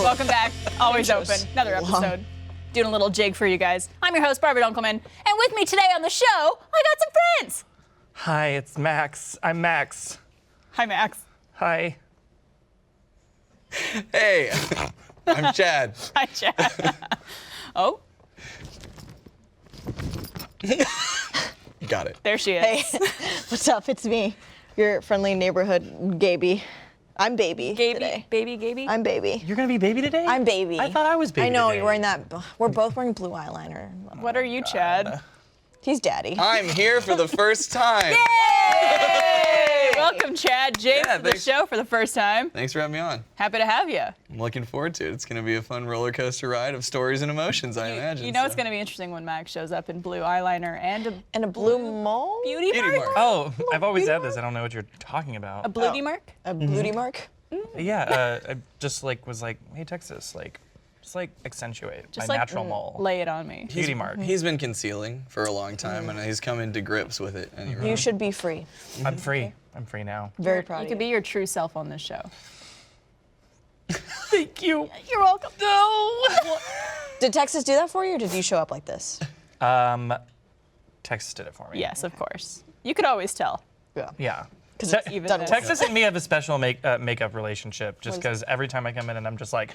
welcome back. Always open. Another episode. Doing a little jig for you guys. I'm your host, Barbara Dunkelman, and with me today on the show, I got some friends. Hi, it's Max. I'm Max. Hi, Max. Hi. Hey, I'm Chad. Hi, Chad. Oh, Got it. there she is. Hey, what's up? It's me, your friendly neighborhood Gaby. I'm baby today. Baby, Gaby. I'm baby. You're gonna be baby today? I'm baby. I thought I was baby I know, today. you're wearing that. We're both wearing blue eyeliner. What are you, Chad? He's daddy. I'm here for the first time. Yay! Welcome, Chad. James Yeah, to the thanks. show for the first time. Thanks for having me on. Happy to have you. I'm looking forward to it. It's going to be a fun roller coaster ride of stories and emotions, I imagine. You know it's going to be interesting when Max shows up in blue eyeliner and a And a blue mole? beauty Beauty mark? mark. Oh, I've always said this. I don't know what you're talking about. A beauty mark? A booty mark? Yeah, I just was like, hey, Texas, just accentuate Just my like natural mole. lay it on me. Beauty mark. He's been concealing for a long time, and he's come into grips with it. And You should be free. I'm free. I'm free now. Very proud You of could be your true self on this show. Thank you. You're welcome. No. Did Texas do that for you, or did you show up like this? Texas did it for me. Yes, of course. You could always tell. Yeah. Yeah. Even Double. this. Texas and me have a special makeup relationship just because every time I come in and I'm just like,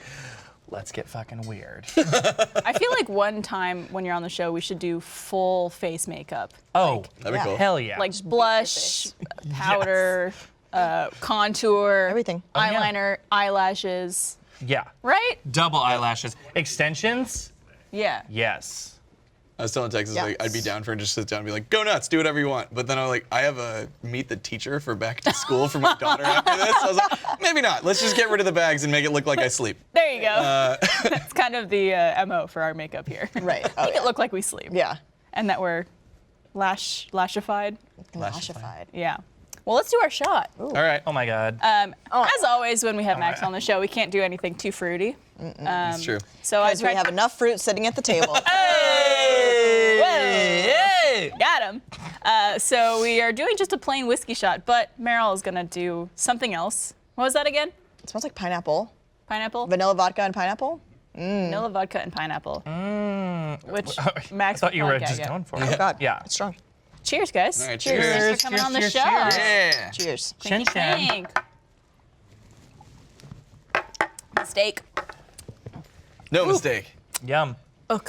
let's get fucking weird. I feel like one time when you're on the show, we should do full face makeup. Oh, That'd be Yeah. cool. hell yeah. Like blush, powder, contour, Everything. Oh, yeah. eyeliner, eyelashes. yeah. Right? Double eyelashes. Extensions? Yeah. Yes. I was telling Texas, Yeah. like, I'd be down for it, just sit down and be like, go nuts, do whatever you want. But then I'm like, I have a meet the teacher for back to school for my daughter after this. I was like, maybe not. Let's just get rid of the bags and make it look like I sleep. There you go. That's kind of the MO for our makeup here. Right. Oh, Make yeah. it look like we sleep. Yeah. And that we're lashified. Lashified. Yeah. Well, let's do our shot. All right. Oh my God. As always, when we have Max on the show, we can't do anything too fruity. That's true. So I Because we have enough fruit sitting at the table. Hey! Got him. So we are doing just a plain whiskey shot, but Meryl is gonna do something else. What was that again? It smells like pineapple. Pineapple? Vanilla vodka and pineapple. Vanilla vodka and pineapple. Which Max I thought you would were probably just get. going for Oh it. God. Yeah. It's strong. Cheers, guys. All right, Cheers. cheers. Thanks for coming on the Cheers, show. cheers, Yeah. Cheers. Chin Thank you, chin. thank. Steak. No mistake. Yum.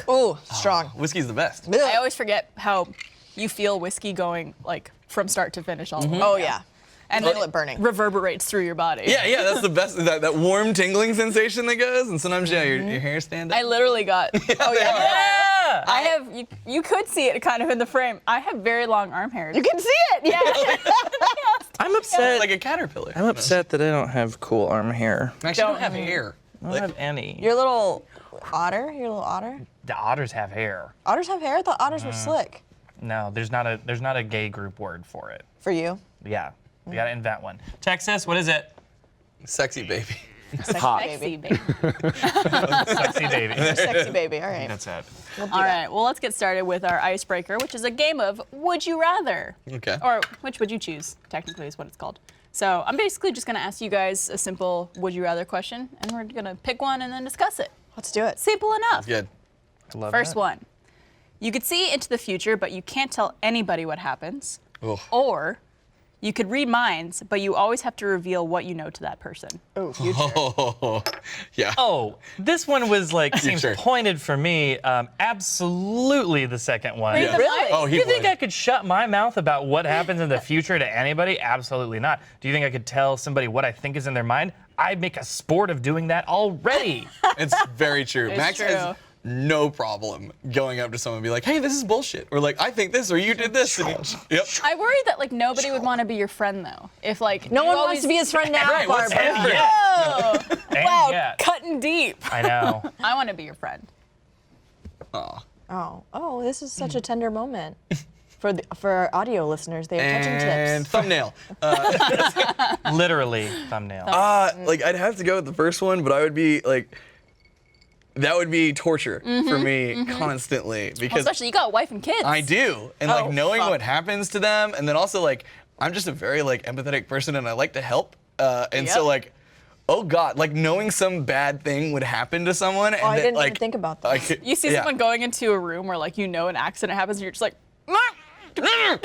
Ooh, strong. Whiskey's the best. I always forget how you feel whiskey going like from start to finish all the way. Oh yeah. And Feel then it burning. reverberates through your body. Yeah, that's the best. That warm tingling sensation that goes, and sometimes your hair stand up. I literally got. Oh yeah. Yeah! I have. You could see it kind of in the frame. I have very long arm hairs. You can see it. Yeah. I'm upset. like a caterpillar. I'm upset that I don't have cool arm hair. I actually don't have hair. I don't have any. Your little otter. Your little otter. The otters have hair. Otters have hair. I thought otters were slick. No, there's not a gay group word for it. For you. Yeah. We gotta invent one. Texas, what is it? Sexy baby. Sexy, baby. Sexy baby. Sexy baby. All right. That's it. We'll do All that. right. Well, let's get started with our icebreaker, which is a game of Would You Rather, Okay. or which would you choose? Technically, is what it's called. So I'm basically just gonna ask you guys a simple Would You Rather question, and we're gonna pick one and then discuss it. Let's do it. Simple enough. Good. I love First that. one. You could see into the future, but you can't tell anybody what happens. Ugh. Or you could read minds, but you always have to reveal what you know to that person. Oh, future. Oh, yeah. Oh, this one was seems Future. pointed for me. Absolutely the second one. Read the Really? minds? Oh, he You think would. I could shut my mouth about what happens in the future to anybody? Absolutely not. Do you think I could tell somebody what I think is in their mind? I make a sport of doing that already. It's very true. It's Max true. has no problem going up to someone and be like, hey, this is bullshit. Or like, I think this, or you did this. And yep. I worry that nobody would want to be your friend though. If No you one always- wants to be his friend now, Right, what's Barbara. happening? Oh, And wow, yet, cutting deep. I know. I want to be your friend. Aw. Oh, this is such a tender moment. For our audio listeners, they have touching And tips. thumbnail. Literally thumbnail. Like, I'd have to go with the first one, but I would be like, that would be torture for me constantly Well, because especially you got a wife and kids. I do, and Oh, like knowing fuck. what happens to them, and then also like I'm just a very like empathetic person, and I like to help, and so Yep. like oh God, like knowing some bad thing would happen to someone. And I didn't like, even think about that. like, You see yeah. someone going into a room where like an accident happens, and you're just like, Yeah.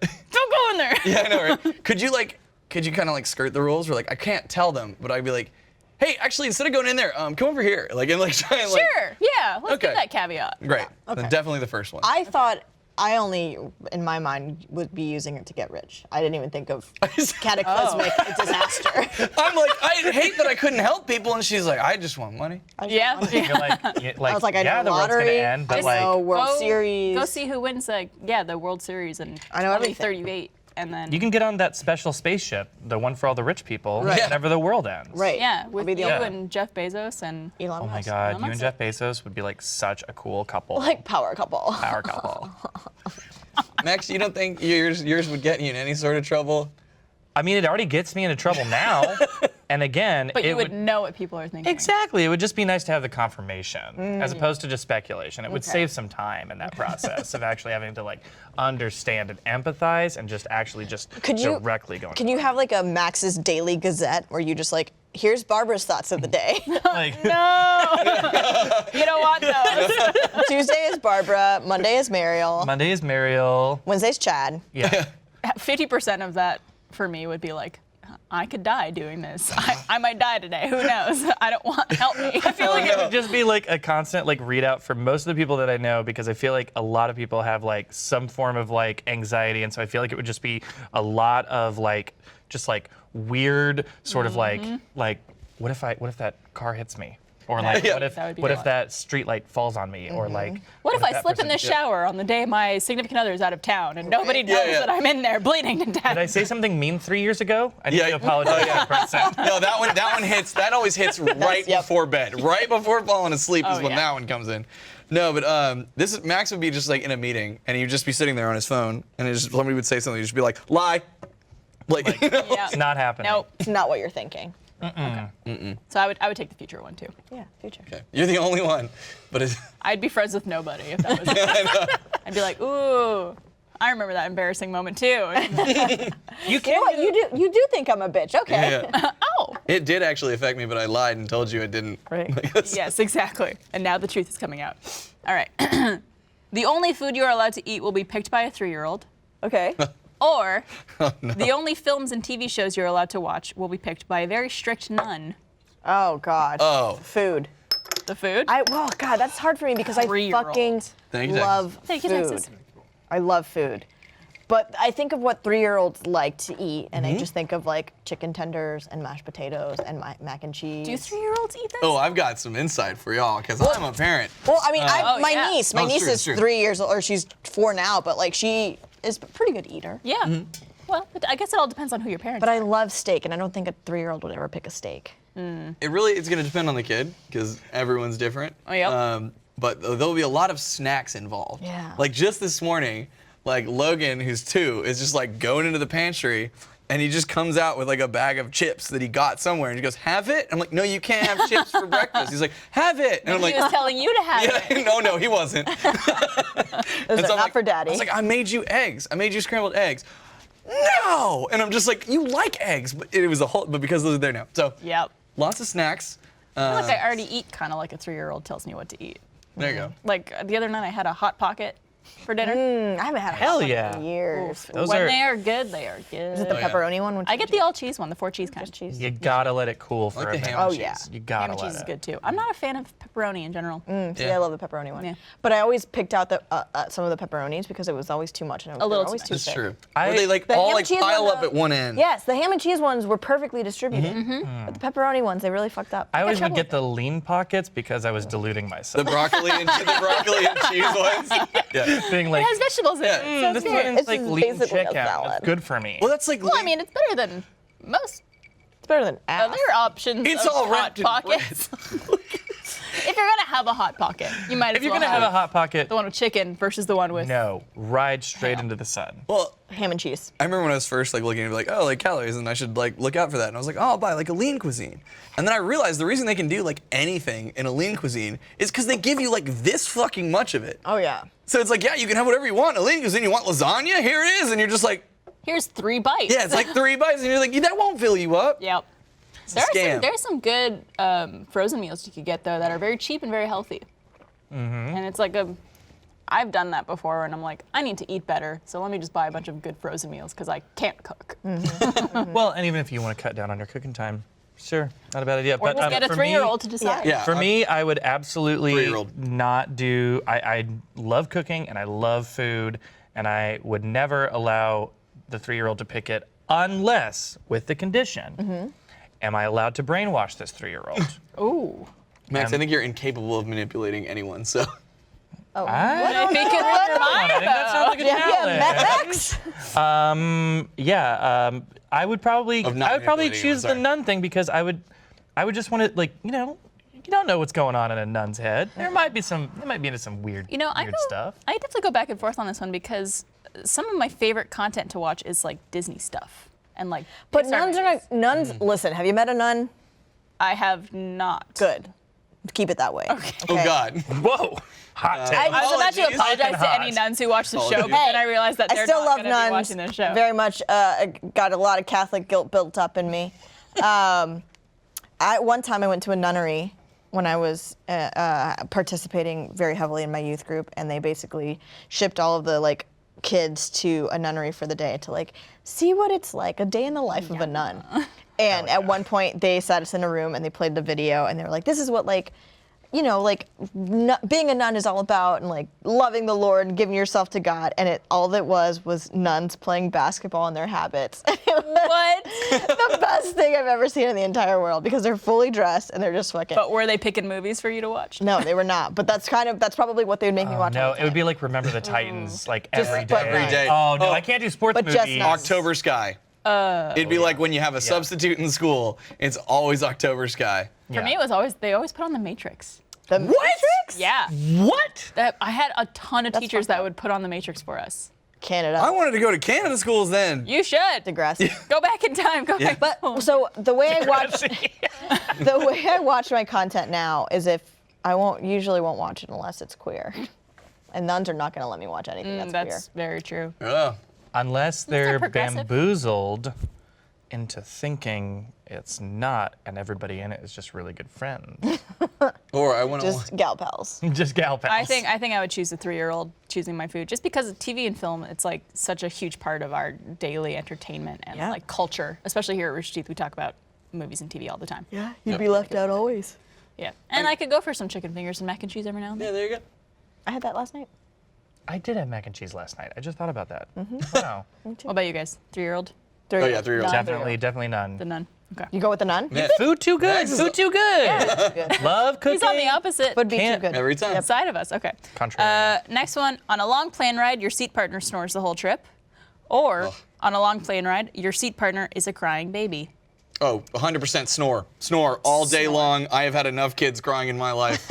don't go in there. Yeah, I know, right? Could you kind of like skirt the rules? Or like, I can't tell them, but I'd be like, hey, actually, instead of going in there, come over here. Like, and like try and like. Sure. Yeah. Let's Okay. get that caveat. Great. Okay. Then definitely the first one. I thought I only, in my mind, would be using it to get rich. I didn't even think of cataclysmic disaster. I'm like, I hate that I couldn't help people, and she's like, I just want money. Yeah. You're like, I was like, I yeah, know the world's gonna lottery, end, but I like, know World Series. Go see who wins the World Series in I know everything. 2038, and then you can get on that special spaceship, the one for all the rich people, Right. whenever the world ends. Right. yeah, I'll with be the you only and Jeff Bezos and Elon Oh my Musk. God, Elon you and Musk. Jeff Bezos would be like such a cool couple. Like power couple. power couple. Max, you don't think yours would get you in any sort of trouble? I mean, it already gets me into trouble now. And again, but it you would know what people are thinking. Exactly. It would just be nice to have the confirmation as opposed to just speculation. It would save some time in that process of actually having to like understand and empathize and just actually just directly going. Can you have like a Max's Daily Gazette where you just like, here's Barbara's thoughts of the day. like, No. You don't want those. Tuesday is Barbara, Monday is Mariel, Monday is Mariel. Wednesday's Chad. Yeah. 50% of that for me would be like, I could die doing this. I might die today. Who knows? I don't want. Help me. I feel like it would just be like a constant like readout for most of the people that I know because I feel like a lot of people have like some form of like anxiety, and so I feel like it would just be a lot of like just like weird sort of like what if that car hits me? Or like Yeah. That would be what a if lot. that street light falls on me? Or like What if I that slip in the person- shower on the day my significant other is out of town and nobody knows yeah. that I'm in there bleeding to death? Did I say something mean 3 years ago? I need Yeah. to apologize to that person. No, that one hits. That always hits right yep. before bed. Right before falling asleep is Oh, when yeah. that one comes in. No, but Max would be just like in a meeting, and he'd just be sitting there on his phone, and somebody would say something, he'd just be like, lie. Like, you know? Yeah. It's not happening. Nope. It's not what you're thinking. So I would take the future one too. Yeah, future. Okay. You're the only one. But it's, I'd be friends with nobody if that was. I'd be like, ooh, I remember that embarrassing moment too. You You know can't. what? You do think I'm a bitch. Okay. yeah. Oh. It did actually affect me, but I lied and told you it didn't. Right. Like, that's- Yes, exactly. And now the truth is coming out. All right. The only food you are allowed to eat will be picked by a 3-year-old. Okay. Or the only films and TV shows you're allowed to watch will be picked by a very strict nun. Oh God. Oh. Food. The food? Well, God, that's hard for me because I 3-year-old. fucking Thank you, Texas. love Thank you, food. Texas. I love food. But I think of what 3-year-olds like to eat, and I just think of like chicken tenders and mashed potatoes and mac and cheese. Do 3-year-olds eat this? Oh, I've got some insight for y'all, because I'm a parent. Well, I mean, Oh, my yeah. niece, No, it's true, is it's true. 3 years old, or she's 4 now, but like she is a pretty good eater. Yeah. Well, I guess it all depends on who your parents But are. I love steak, and I don't think a 3-year-old would ever pick a steak. It's going to depend on the kid, because everyone's different. Oh, yep. But there'll be a lot of snacks involved. Yeah. Like just this morning, like Logan, who's 2, is just like going into the pantry, and he just comes out with like a bag of chips that he got somewhere, and he goes, "Have it?" I'm like, "No, you can't have chips for breakfast." He's like, "Have it," and I'm like, He was telling you to have it. "Yeah, no, he wasn't." Is And it so I'm not like- for daddy? I was like, "I made you eggs. I made you scrambled eggs." No, and I'm just like, "You like eggs," but it was a whole. But because those are there now, so Yep. lots of snacks. I feel like I already eat kind of like a 3-year-old tells me what to eat. There you go. Like the other night I had a Hot Pocket for dinner. I haven't had a Hell hot dog yeah. in years. Oof. Those when are- they are good, they are good. Is it the Oh, yeah. pepperoni one? I get the all cheese one, the 4 cheese kind. Just cheese. You gotta let it cool for I like a the minute. ham and Oh, cheese. yeah. You gotta Ham and let cheese is it. good too. I'm not a fan of pepperoni in general. See, Yeah. I love the pepperoni one. Yeah. But I always picked out the some of the pepperonis because it was always too much. And it was, A little they were always too too much. That's thick. true. I- Or they like The all ham like and cheese pile one, up at one end. Yes, the ham and cheese ones were perfectly distributed. But the pepperoni ones, they really fucked up. I always would trouble get the lean pockets because I was deluding The myself. broccoli and cheese ones. Yeah. Being It like, has vegetables in it. Yeah. So this it's good. one's This like is lean basically a chicken. salad. It's good for me. Well, that's like. Well, I mean, it's better than most It's better than ass. other options It's of all Hot wrapped in Pockets. If you're going to have a Hot Pocket, you might as if you're well gonna have a hot pocket, the one with chicken versus the one with... no, ride straight Ham. into the sun. well, Ham and cheese. I remember when I was first like looking at it, like, oh, like calories, and I should like look out for that. And I was like, oh, I'll buy like a lean cuisine. And then I realized the reason they can do like anything in a lean cuisine is because they give you like this fucking much of it. Oh yeah. So it's like, yeah, you can have whatever you want. In a lean cuisine, you want lasagna? Here it is. And you're just like, Here's 3 bites. yeah, it's like 3 bites, and you're like, that won't fill you up. Yep. There's some good frozen meals you could get though that are very cheap and very healthy. And it's like I've done that before, and I'm like, I need to eat better, so let me just buy a bunch of good frozen meals because I can't cook. Well, and even if you want to cut down on your cooking time, sure, not a bad idea. Or just get a for 3-year-old to decide. Yeah. For me, I would absolutely 3-year-old. not do. I love cooking and I love food, and I would never allow the 3-year-old to pick it unless with the condition. Am I allowed to brainwash this 3-year-old? Ooh. Max, I think you're incapable of manipulating anyone, so. If he can read your mind, I think that sounds like a challenge. Max? I would probably Of not manipulating choose the anyone, sorry. nun thing because I would just want to, like, you don't know what's going on in a nun's head. They might be into some weird, weird stuff. I definitely go back and forth on this one because some of my favorite content to watch is like Disney stuff and like. But Pixar nuns are movies. not, nuns, listen, have you met a nun? I have not. Good. Keep it that way. Okay. Oh, God. Whoa, hot take. I was about to Apologies. apologize to Hot. any nuns who watch the show, Apologies. but then I realized that I they're still not love going to be nuns watching this show. very much. Got a lot of Catholic guilt built up in me. One time I went to a nunnery when I was participating very heavily in my youth group, and they basically shipped all of the like kids to a nunnery for the day to like see what it's like, a day in the life of a nun. And at one point they sat us in a room and they played the video and they were like, this is what like, being a nun is all about, and like loving the Lord and giving yourself to God. And all that was nuns playing basketball in their habits. What? The best thing I've ever seen in the entire world because they're fully dressed and they're just fucking. But were they picking movies for you to watch? No, they were not. But that's probably what they would make me watch. No, all the it would time. be like Remember the Titans, like every but day. every day. Oh no, Oh. I can't do sports But just movies. not. October Sky. It'd be like when you have a substitute in school, it's always October Sky. For me, it was they always put on The Matrix. The Matrix? Yeah. What? I had a ton of teachers fucked that up. would put on The Matrix for us. Canada. I wanted to go to Canada schools then. You should. Degrassi. Go back in time. Go back. But so the way I watch my content now is if I usually won't watch it unless it's queer. And nuns are not going to let me watch anything that's queer. That's very true. Oh. Unless they're progressive. bamboozled into thinking it's not, and everybody in it is just really good friends. Or I want to. Just gal pals. Just gal pals. I think I would choose a 3-year-old choosing my food just because of TV and film. It's like such a huge part of our daily entertainment and Yeah. like culture, especially here at Rooster Teeth. We talk about movies and TV all the time. Yeah, you'd be left out always. Yeah. And I could go for some chicken fingers and mac and cheese every now and Yeah, then. there you go. I had that last night. I did have mac and cheese last night. I just thought about that. Wow. What about you guys? 3-year-old? Oh, yeah, 3-year-old. Definitely none. The nun. Okay. You go with the nun? Yeah. Food too good. Max is- Food too good. Good. Love cooking. He's on the opposite Would be too Can't good. Every time. side of us. Okay. Contrary. Next one. On a long plane ride, your seat partner snores the whole trip. Or on a long plane ride, your seat partner is a crying baby. Oh, 100% snore. Snore all day long. I have had enough kids crying in my life.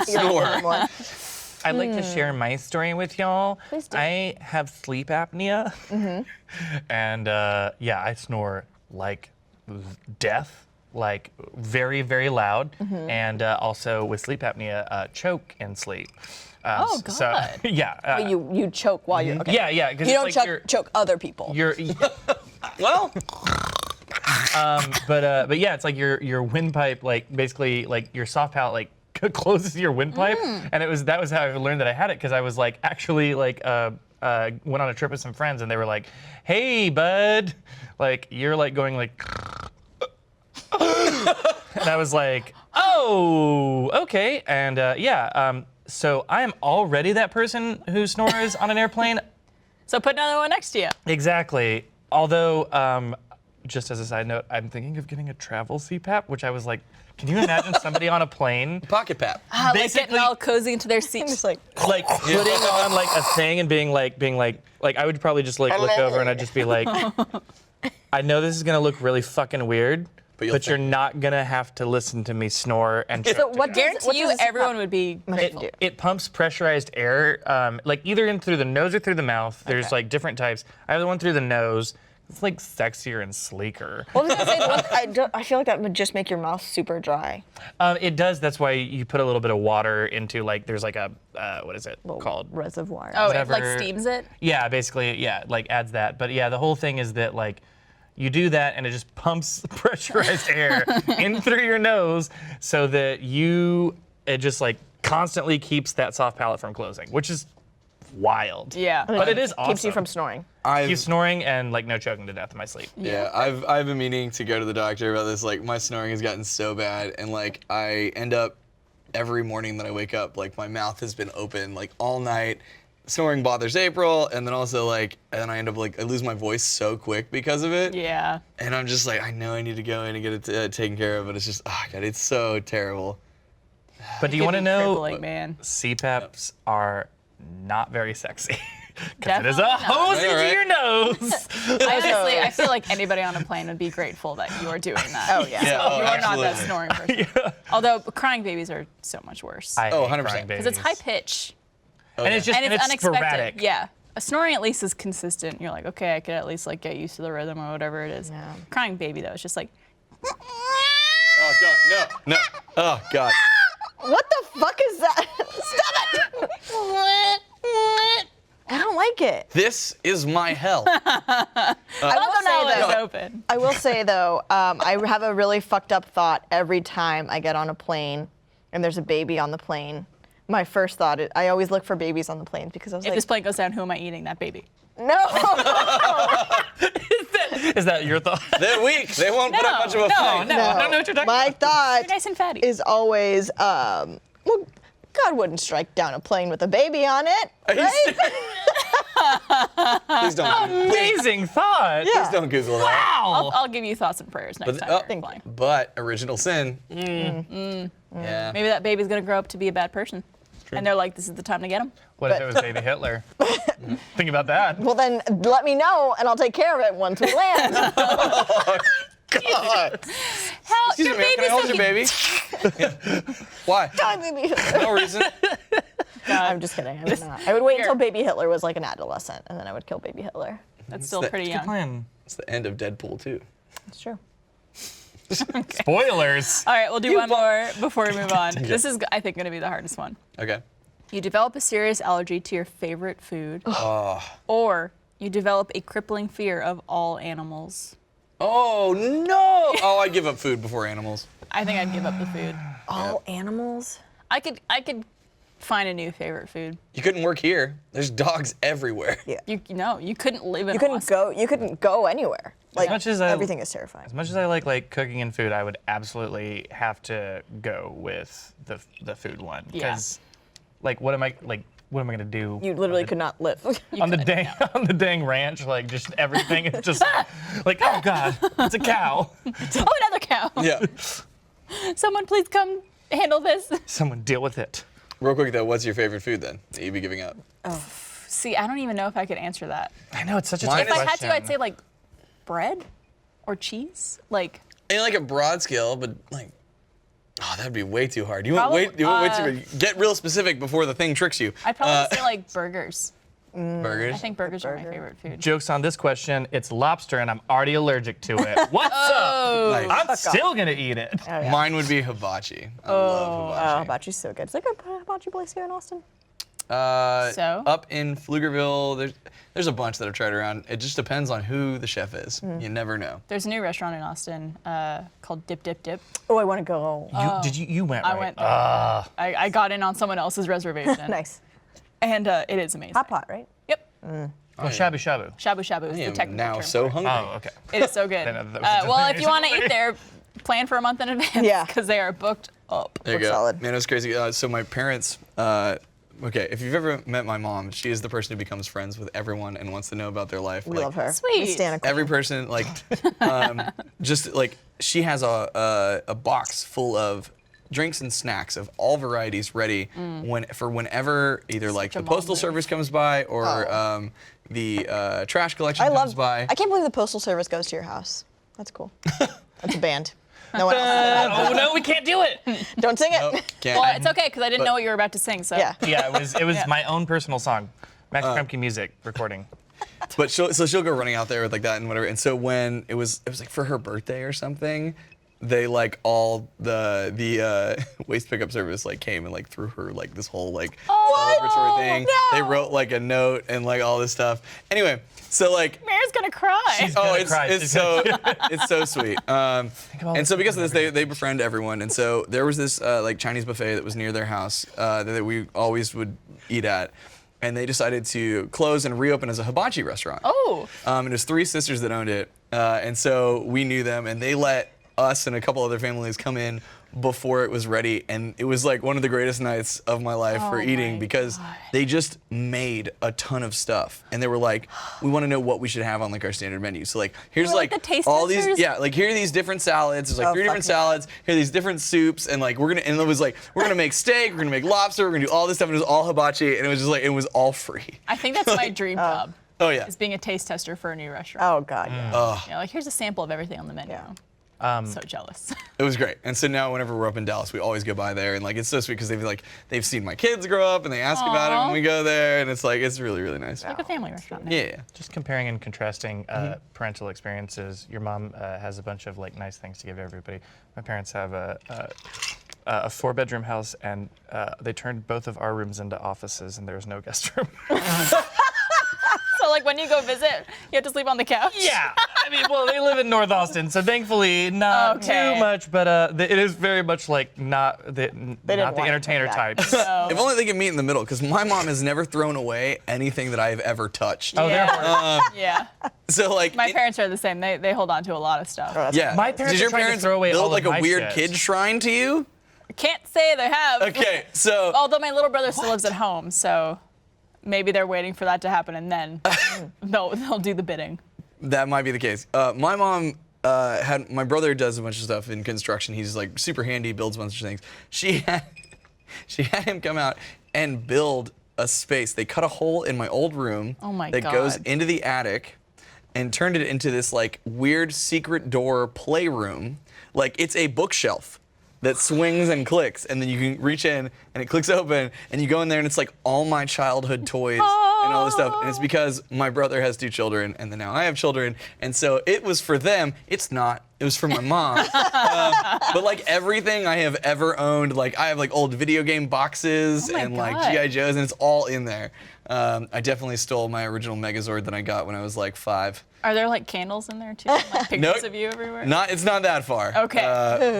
Snore. Anymore. I'd like to share my story with y'all. Please do. I have sleep apnea. And yeah, I snore like death, like very, very loud. And also with sleep apnea, choke in sleep. Oh, So, God. yeah. You choke while you're okay. Yeah. Because You don't it's like choke other people. you're Well, but yeah, it's like your windpipe, like basically like your soft palate, like closes your windpipe, and that was how I learned that I had it because I was like actually like went on a trip with some friends and they were like, hey bud, like you're like going like, and I was like, oh okay, and yeah, so I am already that person who snores on an airplane. So put another one next to you. Exactly. Although, just as a side note, I'm thinking of getting a travel CPAP, which I was like, can you imagine somebody on a plane, pocket pap. Like getting basically all cozy into their seats. Just like, like putting on like a thing and being like I would probably just like look over and I'd just be like, I know this is gonna look really fucking weird, but you're not gonna have to listen to me snore and choke. so what together. Guarantee you, everyone would be grateful. do? It pumps pressurized air, like either in through the nose or through the mouth. There's like different types. I have the one through the nose. It's like sexier and sleeker. Well, I was gonna say, I feel like that would just make your mouth super dry. It does. That's why you put a little bit of water into like there's like a what is it called? Reservoir. Oh, it Whatever. like steams it? Yeah, basically, yeah, like adds that. But yeah, the whole thing is that like You do that, and it just pumps pressurized air in through your nose, so that it just like constantly keeps that soft palate from closing, which is wild. Yeah. But it is awesome. Keeps you from snoring. Keep snoring and like no choking to death in my sleep. Yeah, I've been meaning to go to the doctor about this. Like, my snoring has gotten so bad, and like I end up every morning that I wake up, like my mouth has been open like all night. Snoring bothers April, and then also like, and I end up like I lose my voice so quick because of it. Yeah. And I'm just like, I know I need to go in and get it taken care of, but it's just, oh God, it's so terrible. But do you Could want to be know? crippling, man. CPAPs are not very sexy. Because it is a Definitely not. hose into Right. your nose. Honestly, I feel like anybody on a plane would be grateful that you are doing that. Oh, yeah. Yeah, oh, You are not that absolutely. snoring person. Although crying babies are so much worse. I Oh, hate 100%. crying Because it's high babies. pitch. And it's just And it's unexpected. sporadic. Yeah. A snoring at least is consistent. You're like, okay, I could at least like get used to the rhythm or whatever it is. Yeah. Crying baby though, it's just like Oh, don't, no. Oh God. What the fuck is that? Stop it! I don't like it. This is my hell. I will the say knowledge though, open. I will say though, I have a really fucked up thought every time I get on a plane and there's a baby on the plane. My first thought is, I always look for babies on the planes because I was If like, this plane goes down, who am I eating? That baby. no. Is that your thought? They're weak. They won't put up much of a no, fight. no. I don't know what you're talking My about. thought You're nice and fatty. is always, well, God wouldn't strike down a plane with a baby on it, Are you right? serious? Please don't. Amazing thought. Yeah. Please don't Google that. Wow. I'll give you thoughts and prayers next time you're flying. But original sin. Yeah. Maybe that baby's gonna grow up to be a bad person. And they're like, this is the time to get him. What if it was baby Hitler? Think about that. Well, then let me know and I'll take care of it once we land. God. Hell, Excuse your me, can I baby's hold so your baby? Yeah. Why? No reason. I'm just kidding. I'm not. I would wait until baby Hitler was like an adolescent and then I would kill baby Hitler. That's still the- pretty Good young. plan. It's the end of Deadpool 2. That's true. Spoilers. All right, we'll do one more before we move on. This is, I think, gonna be the hardest one. Okay. You develop a serious allergy to your favorite food, Oh. or you develop a crippling fear of all animals. Oh no! Oh, I'd give up food before animals. I think I'd give up the food. All animals? I could find a new favorite food. You couldn't work here. There's dogs everywhere. Yeah. You couldn't live in You couldn't Austin. go. You couldn't go anywhere. Like much as I- everything is terrifying. As much as I like cooking and food, I would absolutely have to go with the food one. Yeah. Because, like, what am I gonna do? You literally could not live. on the dang ranch, like just everything is just like, oh God, it's a cow. Oh, another cow. Yeah. Someone please come handle this. Someone deal with it. Real quick though, what's your favorite food then that you'd be giving up? See, I don't even know if I could answer that. I know it's such a Mine tough If I had question. to, I'd say like bread or cheese. Like, And like a broad scale, but like, oh, that'd be way too hard. You Probably- want way too hard. Get real specific before the thing tricks you. I'd probably say like burgers. Burgers. I think burgers are my favorite food. Jokes on this question. It's lobster, and I'm already allergic to it. What's Oh. up? Nice. I'm still gonna eat it. Oh, yeah. Mine would be hibachi. I love Oh, hibachi. hibachi's so good. Is there a hibachi place here in Austin? So? Up in Pflugerville, there's a bunch that I've tried around. It just depends on who the chef is. You never know. There's a new restaurant in Austin called Dip Dip Dip. Oh, I want to go. You went I right? went there. I got in on someone else's reservation. Nice. And it is amazing. Hot pot, right? Yep. Oh, shabu shabu. Shabu shabu is I the am technical now term. so hungry. Oh, okay. It is so good. Then that was a Well, if you want to definition. eat there, plan for a month in advance. Yeah. Because they are booked up. There you Looks go. solid. Man, it was crazy. So my parents, okay, if you've ever met my mom, she is the person who becomes friends with everyone and wants to know about their life. We Like, love her. Sweet. We stand a queen. Every person, like, just like she has a box full of drinks and snacks of all varieties ready for whenever either like a the postal mom move. service comes by or Oh. the trash collection I comes love. by. I can't believe the postal service goes to your house. That's cool. That's a band. No one else. Oh no, we can't do it. Don't sing it. Nope, can't. Well, it's okay because I didn't know what you were about to sing. So Yeah. Yeah, it was my own personal song. Max Kremke music recording. But she'll go running out there with like that and whatever. And so when it was like for her birthday or something, they like all the waste pickup service like came and like threw her like this whole like celebratory thing. no. They wrote like a note and like all this stuff. Anyway, so like Mary's gonna cry. She's gonna cry. it's so it's so sweet. And so because of this, they befriend everyone. And so there was this like Chinese buffet that was near their house that we always would eat at. And they decided to close and reopen as a hibachi restaurant. Oh. And it was 3 sisters that owned it. And so we knew them, and they let us and a couple other families come in before it was ready. And it was like one of the greatest nights of my life for Oh eating my because God. they just made a ton of stuff. And they were like, we want to know what we should have on like our standard menu. So like, here's Were, like, like the taste all testers? these, yeah, like here are these different salads. There's like Oh, 3 different fuck yeah. salads. Here are these different soups. And like, and it was like, we're going to make steak, we're going to make lobster, we're going to do all this stuff. And it was all hibachi. And it was just like, it was all free. I think that's my dream job. Oh yeah. Is being a taste tester for a new restaurant. Oh God. Yeah. Yeah, like here's a sample of everything on the menu. Yeah. So jealous. It was great. And so now whenever we're up in Dallas, we always go by there. And like, it's so sweet because they've seen my kids grow up and they ask about it Aw. when we go there. And it's like, it's really, really nice. Like a family restaurant. now. Yeah. Just comparing and contrasting parental experiences. Your mom has a bunch of like nice things to give everybody. My parents have a 4-bedroom house, and they turned both of our rooms into offices, and there's no guest room. So like when you go visit, you have to sleep on the couch. Yeah, I mean, well, they live in North Austin, so thankfully not Okay. too much, but it is very much like not the want entertainer it like types. So, If only they could meet in the middle, because my mom has never thrown away anything that I've ever touched. Oh, they're yeah. So like, My parents are the same. They hold on to a lot of stuff. Oh, that's yeah. My parents Did your are trying to parents throw away build all of like a my weird shit. kid shrine to you? Can't say they have. Okay, so Although my little brother still lives at home, so maybe they're waiting for that to happen and then they'll do the bidding. that might be the case. My mom my brother does a bunch of stuff in construction. He's like super handy, builds a bunch of things. She had him come out and build a space. They cut a hole in my old room Oh my that goes God. into the attic and turned it into this like weird secret door playroom. Like it's a bookshelf that swings and clicks, and then you can reach in and it clicks open and you go in there and it's like all my childhood toys and all this stuff. And it's because my brother has 2 children and then now I have children, and so it was for them. It's not. It was for my mom. But like everything I have ever owned, like I have like old video game boxes Oh my and like God. G.I. Joes, and it's all in there. I definitely stole my original Megazord that I got when I was like 5. Are there like candles in there too? Like pictures Nope. of you everywhere? It's not that far. Okay.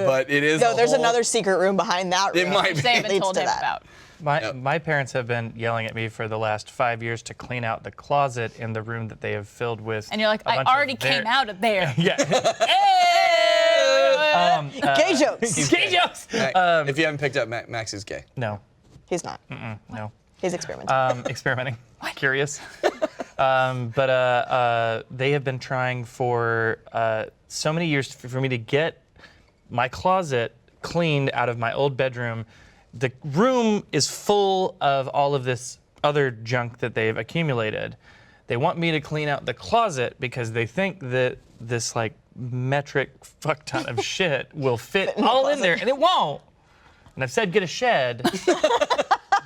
But it is. No, a there's whole- another secret room behind that room. It might Which they haven't Leads told to him that. about. My parents have been yelling at me for the last 5 years to clean out the closet in the room that they have filled with. And you're like, a I bunch of already came out of there. Yeah. Gay jokes. Gay jokes. If you haven't picked up, Max is gay. No, He's not. no. He's experimenting. Experimenting. Curious. But they have been trying for so many years for me to get my closet cleaned out of my old bedroom. The room is full of all of this other junk that they've accumulated. They want me to clean out the closet because they think that this like metric fuck ton of shit will fit all in there, and it won't. And I've said get a shed.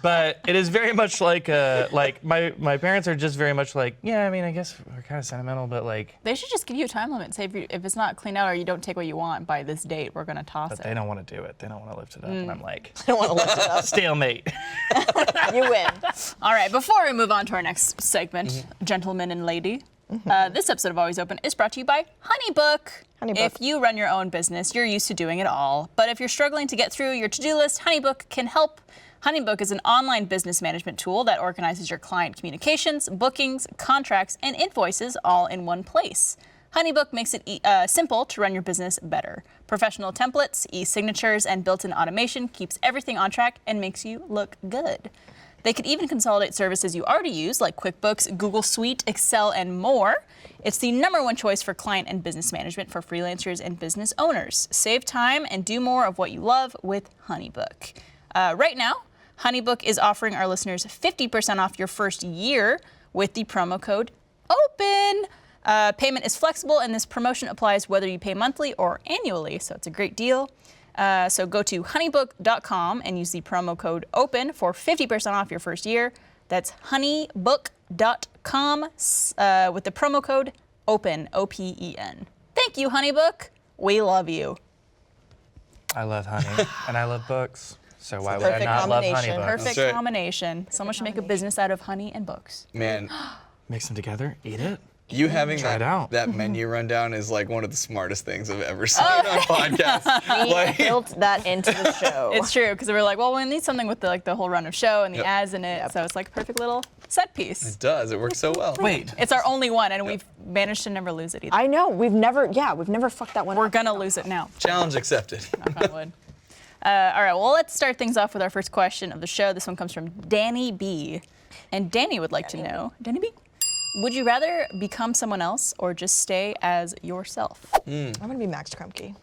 But it is very much like my parents are just very much like, yeah, I mean, I guess we're kind of sentimental, but like, They should just give you a time limit. Say if it's not cleaned out or you don't take what you want by this date, we're gonna toss but it. they don't want to do it. They don't want to lift it up. And I'm like, I don't want to lift it up. stalemate. You win. All right, before we move on to our next segment, gentleman and lady, this episode of Always Open is brought to you by HoneyBook. HoneyBook. If you run your own business, you're used to doing it all. But if you're struggling to get through your to-do list, HoneyBook can help. HoneyBook is an online business management tool that organizes your client communications, bookings, contracts, and invoices all in one place. HoneyBook makes it simple to run your business better. Professional templates, e-signatures, and built-in automation keeps everything on track and makes you look good. They could even consolidate services you already use, like QuickBooks, Google Suite, Excel, and more. It's the #1 choice for client and business management for freelancers and business owners. Save time and do more of what you love with HoneyBook. Right now, HoneyBook is offering our listeners 50% off your first year with the promo code OPEN. Payment is flexible, and this promotion applies whether you pay monthly or annually, so it's a great deal. So go to honeybook.com and use the promo code OPEN for 50% off your first year. That's honeybook.com with the promo code OPEN, O-P-E-N. Thank you, HoneyBook. We love you. I love honey, and I love books. So why would I perfect not love honey combination. books? Perfect That's right. combination. Someone should make a business out of honey and books. Man, Mix them together, eat it. you having Try it out. that menu rundown is like one of the smartest things I've ever seen on a podcast. We Like, built that into the show. It's true, because we're like, well, we need something with the whole run of show and the Yep. ads in it, so it's like a perfect little set piece. it does. It works so well. Wait, It's our only one, and we've managed to never lose it either. I know. We've never fucked that one We're up. gonna lose it now. Challenge accepted. Knock on wood. All right, well, let's start things off with our first question of the show. This one comes from Danny B. And Danny would like to know, Danny B, would you rather become someone else or just stay as yourself? I'm gonna be Max Krumke.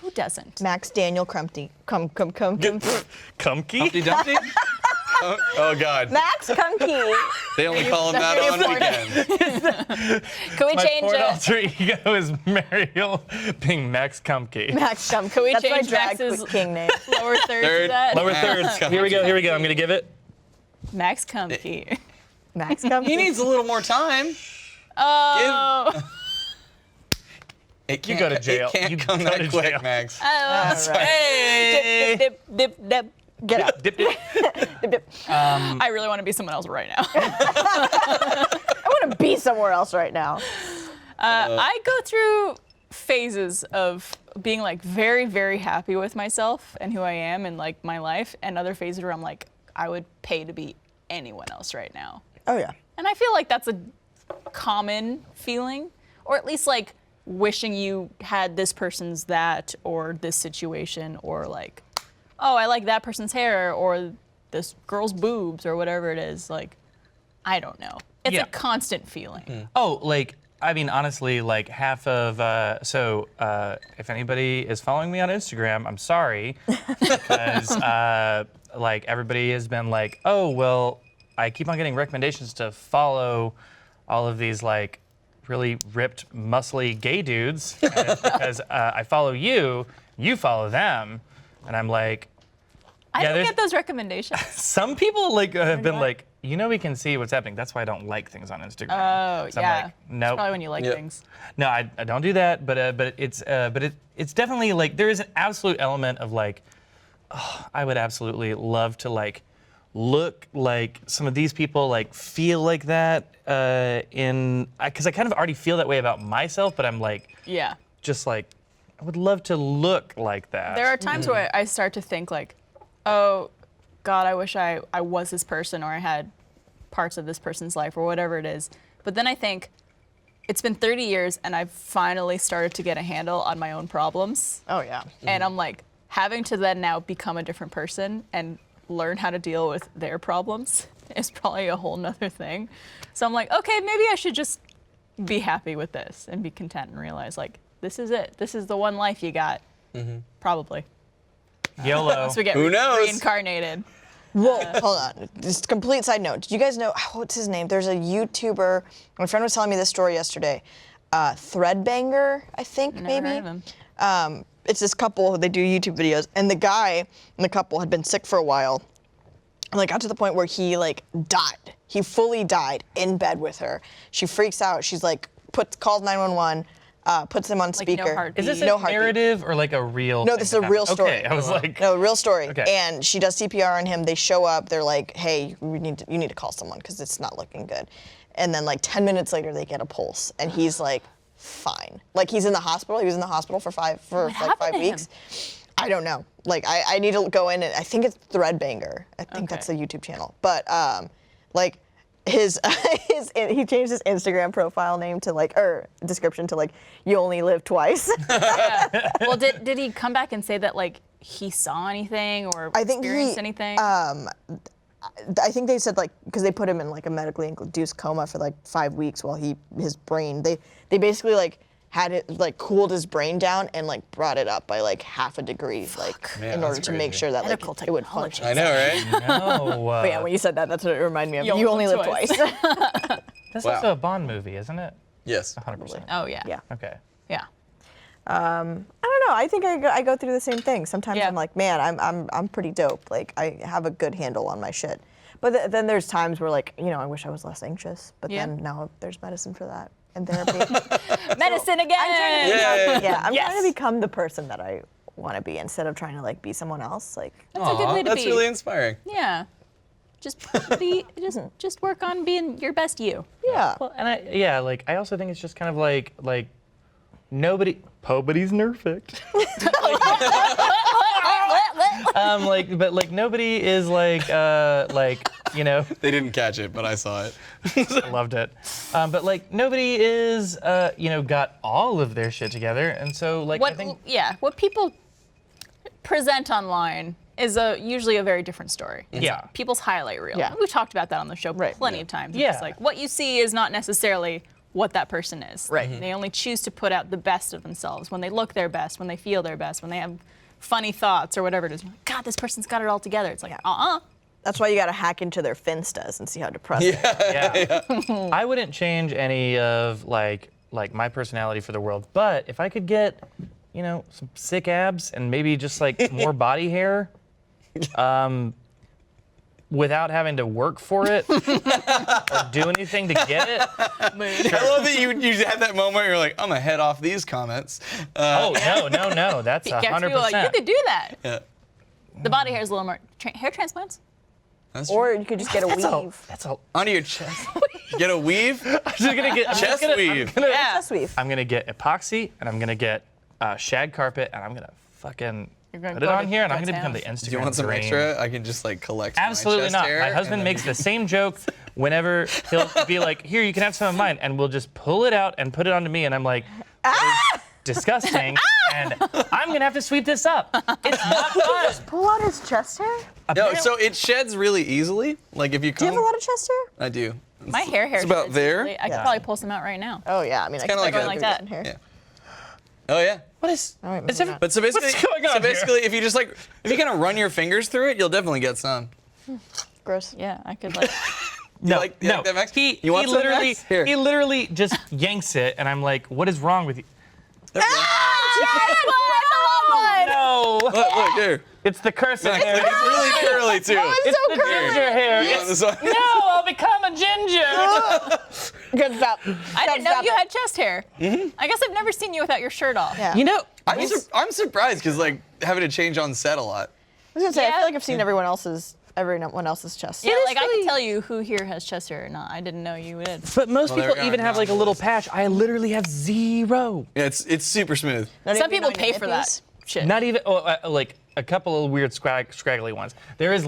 Who doesn't? Max Daniel Krumke. Kumki? Humpty Dumpty? Oh God. Max Krumke. They only call him that on weekends. Can we My change fourth it? alter ego is Mariel being Max Kumki. Max Krumke. Can we That's change my drag Max's king name. lower third Third. to that? Lower Max third. Here we go. I'm gonna give it. Max Kumke. Max Krumke. He needs a little more time. Oh. It You can't, go to jail. It can't You come go that to quick, jail. Max. Oh. Hey! Dip, dip, dip, dip. Get up. Dip, dip. I really want to be someone else right now. I want to be somewhere else right now. I go through phases of being like very, very happy with myself and who I am and like my life, and other phases where I'm like, I would pay to be anyone else right now. Oh yeah. And I feel like that's a common feeling, or at least like wishing you had this person's that or this situation, or like, oh, I like that person's hair or this girl's boobs or whatever it is. Like, I don't know. It's Yeah. a constant feeling. Oh, like, I mean, honestly, like half of, if anybody is following me on Instagram, I'm sorry, because like everybody has been like, oh, well, I keep on getting recommendations to follow all of these like really ripped, muscly gay dudes, and it's because I follow you, you follow them, and I'm like, I Yeah, don't there's- get those recommendations. some people like have been what? like, you know, we can see what's happening. That's why I don't like things on Instagram. Oh, So I'm yeah. like, That's nope. probably when you like Yep. things. No, I don't do that, but it's definitely like there is an absolute element of like, oh, I would absolutely love to like look like some of these people like feel like that because I kind of already feel that way about myself, but I'm like Yeah. just like I would love to look like that. There are times where I start to think like, oh, God, I wish I was this person, or I had parts of this person's life, or whatever it is. But then I think it's been 30 years and I've finally started to get a handle on my own problems. Oh yeah. And I'm like, having to then now become a different person and learn how to deal with their problems is probably a whole nother thing. So I'm like, okay, maybe I should just be happy with this and be content and realize like, this is it. This is the one life you got. Probably. YOLO. Unless we get Who knows? reincarnated. Whoa, hold on. Just complete side note. Did you guys know, what's his name? There's a YouTuber, my friend was telling me this story yesterday. Threadbanger, I think, Never maybe. heard of him. It's this couple, they do YouTube videos, and the guy in the couple had been sick for a while. And like got to the point where he like died. He fully died in bed with her. She freaks out. She's like, calls 911, puts him on Like, no speaker. heartbeat. Is this a No heartbeat. narrative or like a real? No, thing this is a that real happened? story. Okay, I was like, No, real story. Okay. And she does CPR on him. They show up. They're like, "Hey, you need to call someone because it's not looking good." And then like 10 minutes later, they get a pulse, and he's like, fine. Like he's in the hospital. He was in the hospital for like happened 5 to him? weeks. I don't know. Like I need to go in and I think it's Threadbanger. I think that's the YouTube channel. But like his he changed his Instagram profile name to like or description to like you only live twice. Well, did he come back and say that like he saw anything or I think experienced anything? I think they said like because they put him in like a medically induced coma for like 5 weeks while his brain they basically like had it like cooled his brain down and like brought it up by like half a degree like Man, in order that's to make crazy. sure that like Medical it would technology. function. I know, right? no. But yeah, when you said that, that's what it reminded me of. You You only only live live twice. twice. That's Wow. also a Bond movie, isn't it? Yes. 100%. Oh yeah. Yeah. Okay. Yeah. I don't know. I think I go through the same thing. Sometimes Yeah. I'm like, man, I'm pretty dope. Like I have a good handle on my shit. But then there's times where like I wish I was less anxious. But Yeah. then now there's medicine for that and therapy. Medicine again. Yay. Yeah, I'm Yes. trying to become the person that I want to be instead of trying to like be someone else. Like, That's a good way to that's be. really inspiring. Yeah. Just just work on being your best you. yeah. Well, and I also think it's just kind of like nobody's perfect. But nobody is They didn't catch it, but I saw it. I loved it. But like nobody is got all of their shit together, and so like I think What people present online is usually a very different story. It's Yeah. people's highlight reel. Yeah. We've talked about that on the show plenty of times. It's Yeah. just like what you see is not necessarily what that person is. Right. They only choose to put out the best of themselves when they look their best, when they feel their best, when they have funny thoughts or whatever it is. You're like, God, this person's got it all together. It's like, That's why you got to hack into their Finstas and see how depressing. yeah. I wouldn't change any of like my personality for the world, but if I could get some sick abs and maybe just like more body hair, without having to work for it or do anything to get it. I love that you had that moment where you're like, I'm gonna head off these comments. Oh no, that's people 100%. like, you could do that. Yeah. The body hair is a little more hair transplants. That's Or you could just get a weave. That's all. onto your chest. Get a weave. I'm just gonna get Chest weave. Yeah. Chest weave. I'm gonna get epoxy and I'm gonna get shag carpet and I'm gonna fucking You're gonna put it go on to here and I'm go gonna become town. the Instagram Do you want some dream. extra? I can just like collect my Absolutely chest not. hair My and husband then- makes the same joke whenever he'll be like, "Here, you can have some of mine," and we'll just pull it out and put it onto me, and I'm like, "That is disgusting," and I'm gonna have to sweep this up. It's not fun. Pull out his chest hair? No, so it sheds really easily. Like if you Do you comb. have a lot of chest hair? I do. My hair It's about sheds there. easily. I could probably pull some out right now. Oh yeah, I mean, I kinda can like go a- like that. Hair. Yeah. Oh yeah. What is? All right, maybe Is it- not. But so basically, What's going on so here? basically, if you just like, if you kind of run your fingers through it, you'll definitely get some. Gross. Yeah, I could like. No, like- you no. like that, Max? He You want some, literally, Max? Here. he literally just yanks it, and I'm like, "What is wrong with you?" There we go. No, Look here. it's the cursing Max, hair. it's really curly too. It's the ginger hair. You want It's, this one? no, I'll become a ginger. Good stop. I didn't know you had chest hair. I guess I've never seen you without your shirt off. Yeah. You know, I'm surprised because like having to change on set a lot. I was gonna say, I Yeah. feel like I've seen everyone else's chest. Yeah, like I can tell you who here has chest hair or not. I didn't know you did. but most Well, there people we even are. have like a little patch. I literally have zero. Yeah, it's super smooth. Not Some even people on your pay for that nippies? shit. Not even like a couple of weird scraggly ones. There is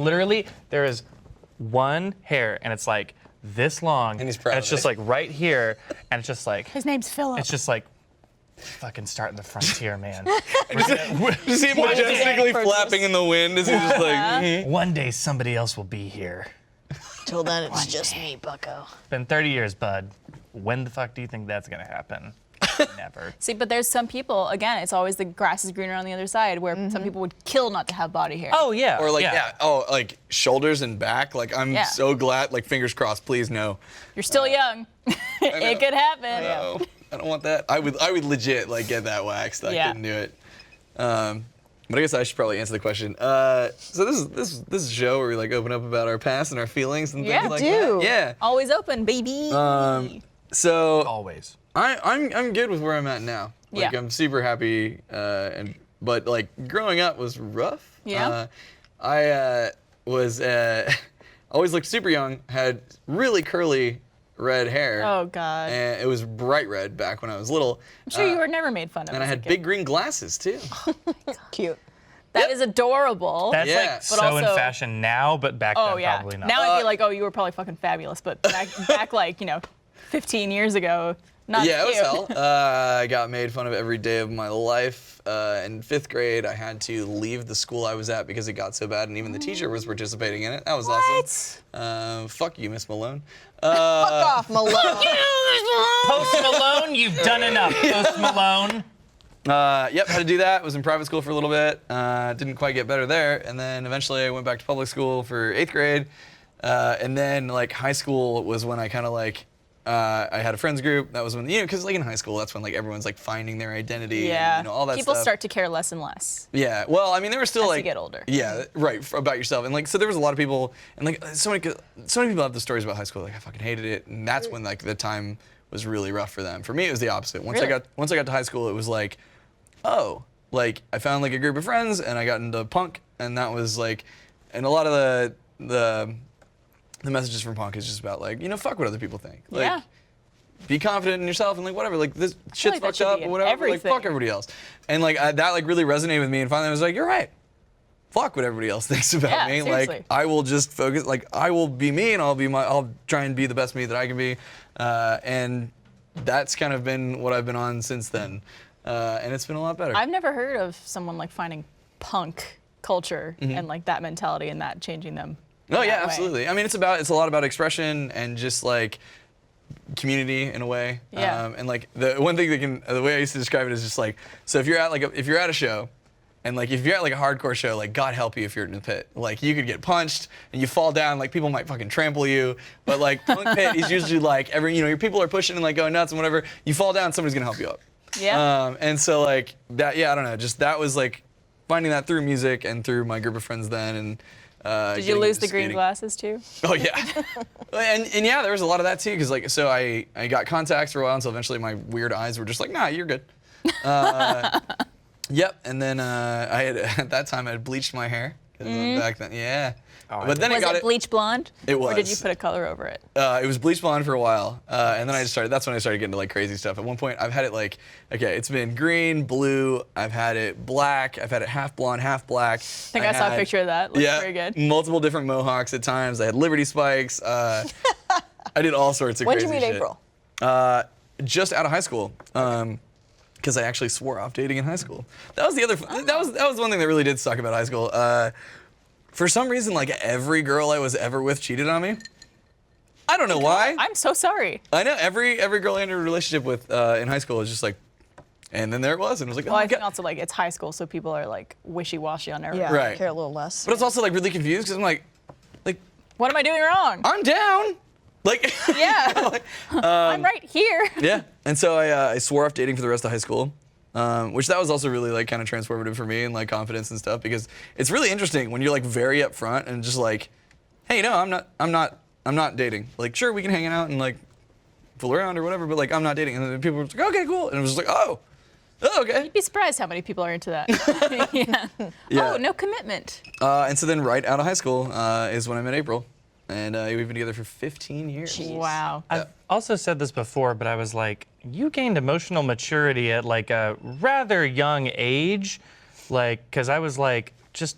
one hair, and it's like this long, And he's proud it's of just it. like right here, and it's just like His name's Philip. it's just like fucking starting the frontier, man. You see him majestically flapping in the wind as he's just like. mhm. One day somebody else will be here. Till then, it's just me, Bucko. Been 30 years, bud. When the fuck do you think that's gonna happen? Never. See, but there's some people, again, it's always the grass is greener on the other side, where some people would kill not to have body hair. Oh yeah. Or like like shoulders and back. Like I'm Yeah. so glad. Like fingers crossed. Please no. You're still young. know. It could happen. No, I don't want that. I would legit like get that waxed. I Yeah. couldn't do it. But I guess I should probably answer the question. So this is a show where we like open up about our past and our feelings and Yeah, things like do. that. Yeah. Always open, baby. So Always. I'm good with where I'm at now. Like Yeah. I'm super happy. But like growing up was rough. Yeah. I was always looked super young. Had really curly red hair. Oh, God. And it was bright red back when I was little. I'm sure you were never made fun of. And I as a had kid. big green glasses too. Cute. That Yep. is adorable. That's Yeah. like But so in also- fashion now, but back oh, then yeah. probably not. Now I feel like, oh, you were probably fucking fabulous. But back like, 15 years ago, not Yeah, it was cute. hell. I got made fun of every day of my life. In 5th grade, I had to leave the school I was at because it got so bad, and even the teacher was participating in it. That was awesome. Fuck you, Miss Malone. Fuck off, Malone. Post Malone, you've done enough. Post Malone. Yep, had to do that. Was in private school for a little bit. Didn't quite get better there, and then eventually I went back to public school for 8th grade, and then like high school was when I kind of like I had a friends group. That was when because like in high school, that's when like everyone's like finding their identity. Yeah. And, all that People stuff. start to care less and less. Yeah, well, I mean, there were still As you like get older. Yeah, right, about yourself, and like, so there was a lot of people, and like, so many people have the stories about high school. Like, I fucking hated it, and that's when like the time was really rough for them. For me, it was the opposite. Once I Really? got to high school, it was like, oh, like I found like a group of friends and I got into punk, and that was like, and a lot of the messages from punk is just about like, fuck what other people think. Like, Yeah. be confident in yourself and like whatever, like this shit's like that fucked should up be or in whatever, everything. like fuck everybody else. And like that like really resonated with me, and finally I was like, you're right. Fuck what everybody else thinks about Yeah, me. seriously. Like I will just focus, like I will be me and I'll try and be the best me that I can be. And that's kind of been what I've been on since then. And it's been a lot better. I've never heard of someone like finding punk culture and like that mentality and that changing them. Oh yeah, that way. absolutely. I mean, it's a lot about expression and just like community in a way. Yeah. And like the one thing the way I used to describe it is just like, so if you're at a show, and like if you're at like a hardcore show, like God help you if you're in the pit. Like you could get punched and you fall down, like people might fucking trample you. But like punk pit is usually like your people are pushing and like going nuts and whatever. You fall down, somebody's gonna help you up. Yeah. And so like that, I don't know, just that was like finding that through music and through my group of friends then. And Did you lose the green skating. glasses too? Oh yeah, and yeah, there was a lot of that too, because like so I got contacts for a while until eventually my weird eyes were just like, nah, you're good. Yep, and then I had at that time I had bleached my hair 'cause back then, yeah. Oh, But then Was got it bleach blonde? It Or did you was. put a color over it? It was bleach blonde for a while, and then that's when I started getting to like crazy stuff. At one point, I've had it like, okay, it's been green, blue, I've had it black, I've had it half blonde, half black. I think I saw a had- picture of that. Looks yeah, very good. multiple different mohawks at times. I had Liberty spikes. I did all sorts of When did crazy you meet shit. April? Just out of high school. Because I actually swore off dating in high school. That was that was one thing that really did suck about high school. For some reason, like every girl I was ever with cheated on me. I don't know why. I'm so sorry. I know every girl I entered a relationship with in high school was just like, and then there it was, and it was like, oh Well, my I think God. also like it's high school, so people are like wishy-washy on everything. Yeah, Right. care a little less. But it's also like really confused because I'm like, What am I doing wrong? I'm down. Like, Yeah. I'm right here. yeah. And so I swore off dating for the rest of high school, which that was also really like kind of transformative for me and like confidence and stuff, because it's really interesting when you're like very upfront and just like, hey, no, I'm not dating. Like, sure, we can hang out and like fool around or whatever, but like I'm not dating. And then people were like, okay, cool. And it was just like, oh, okay. You'd be surprised how many people are into that. Yeah. Yeah. Oh, no commitment. And so then right out of high school is when I met April, and we've been together for 15 years. Wow. I've also said this before, but I was like, you gained emotional maturity at like a rather young age, like, because I was like just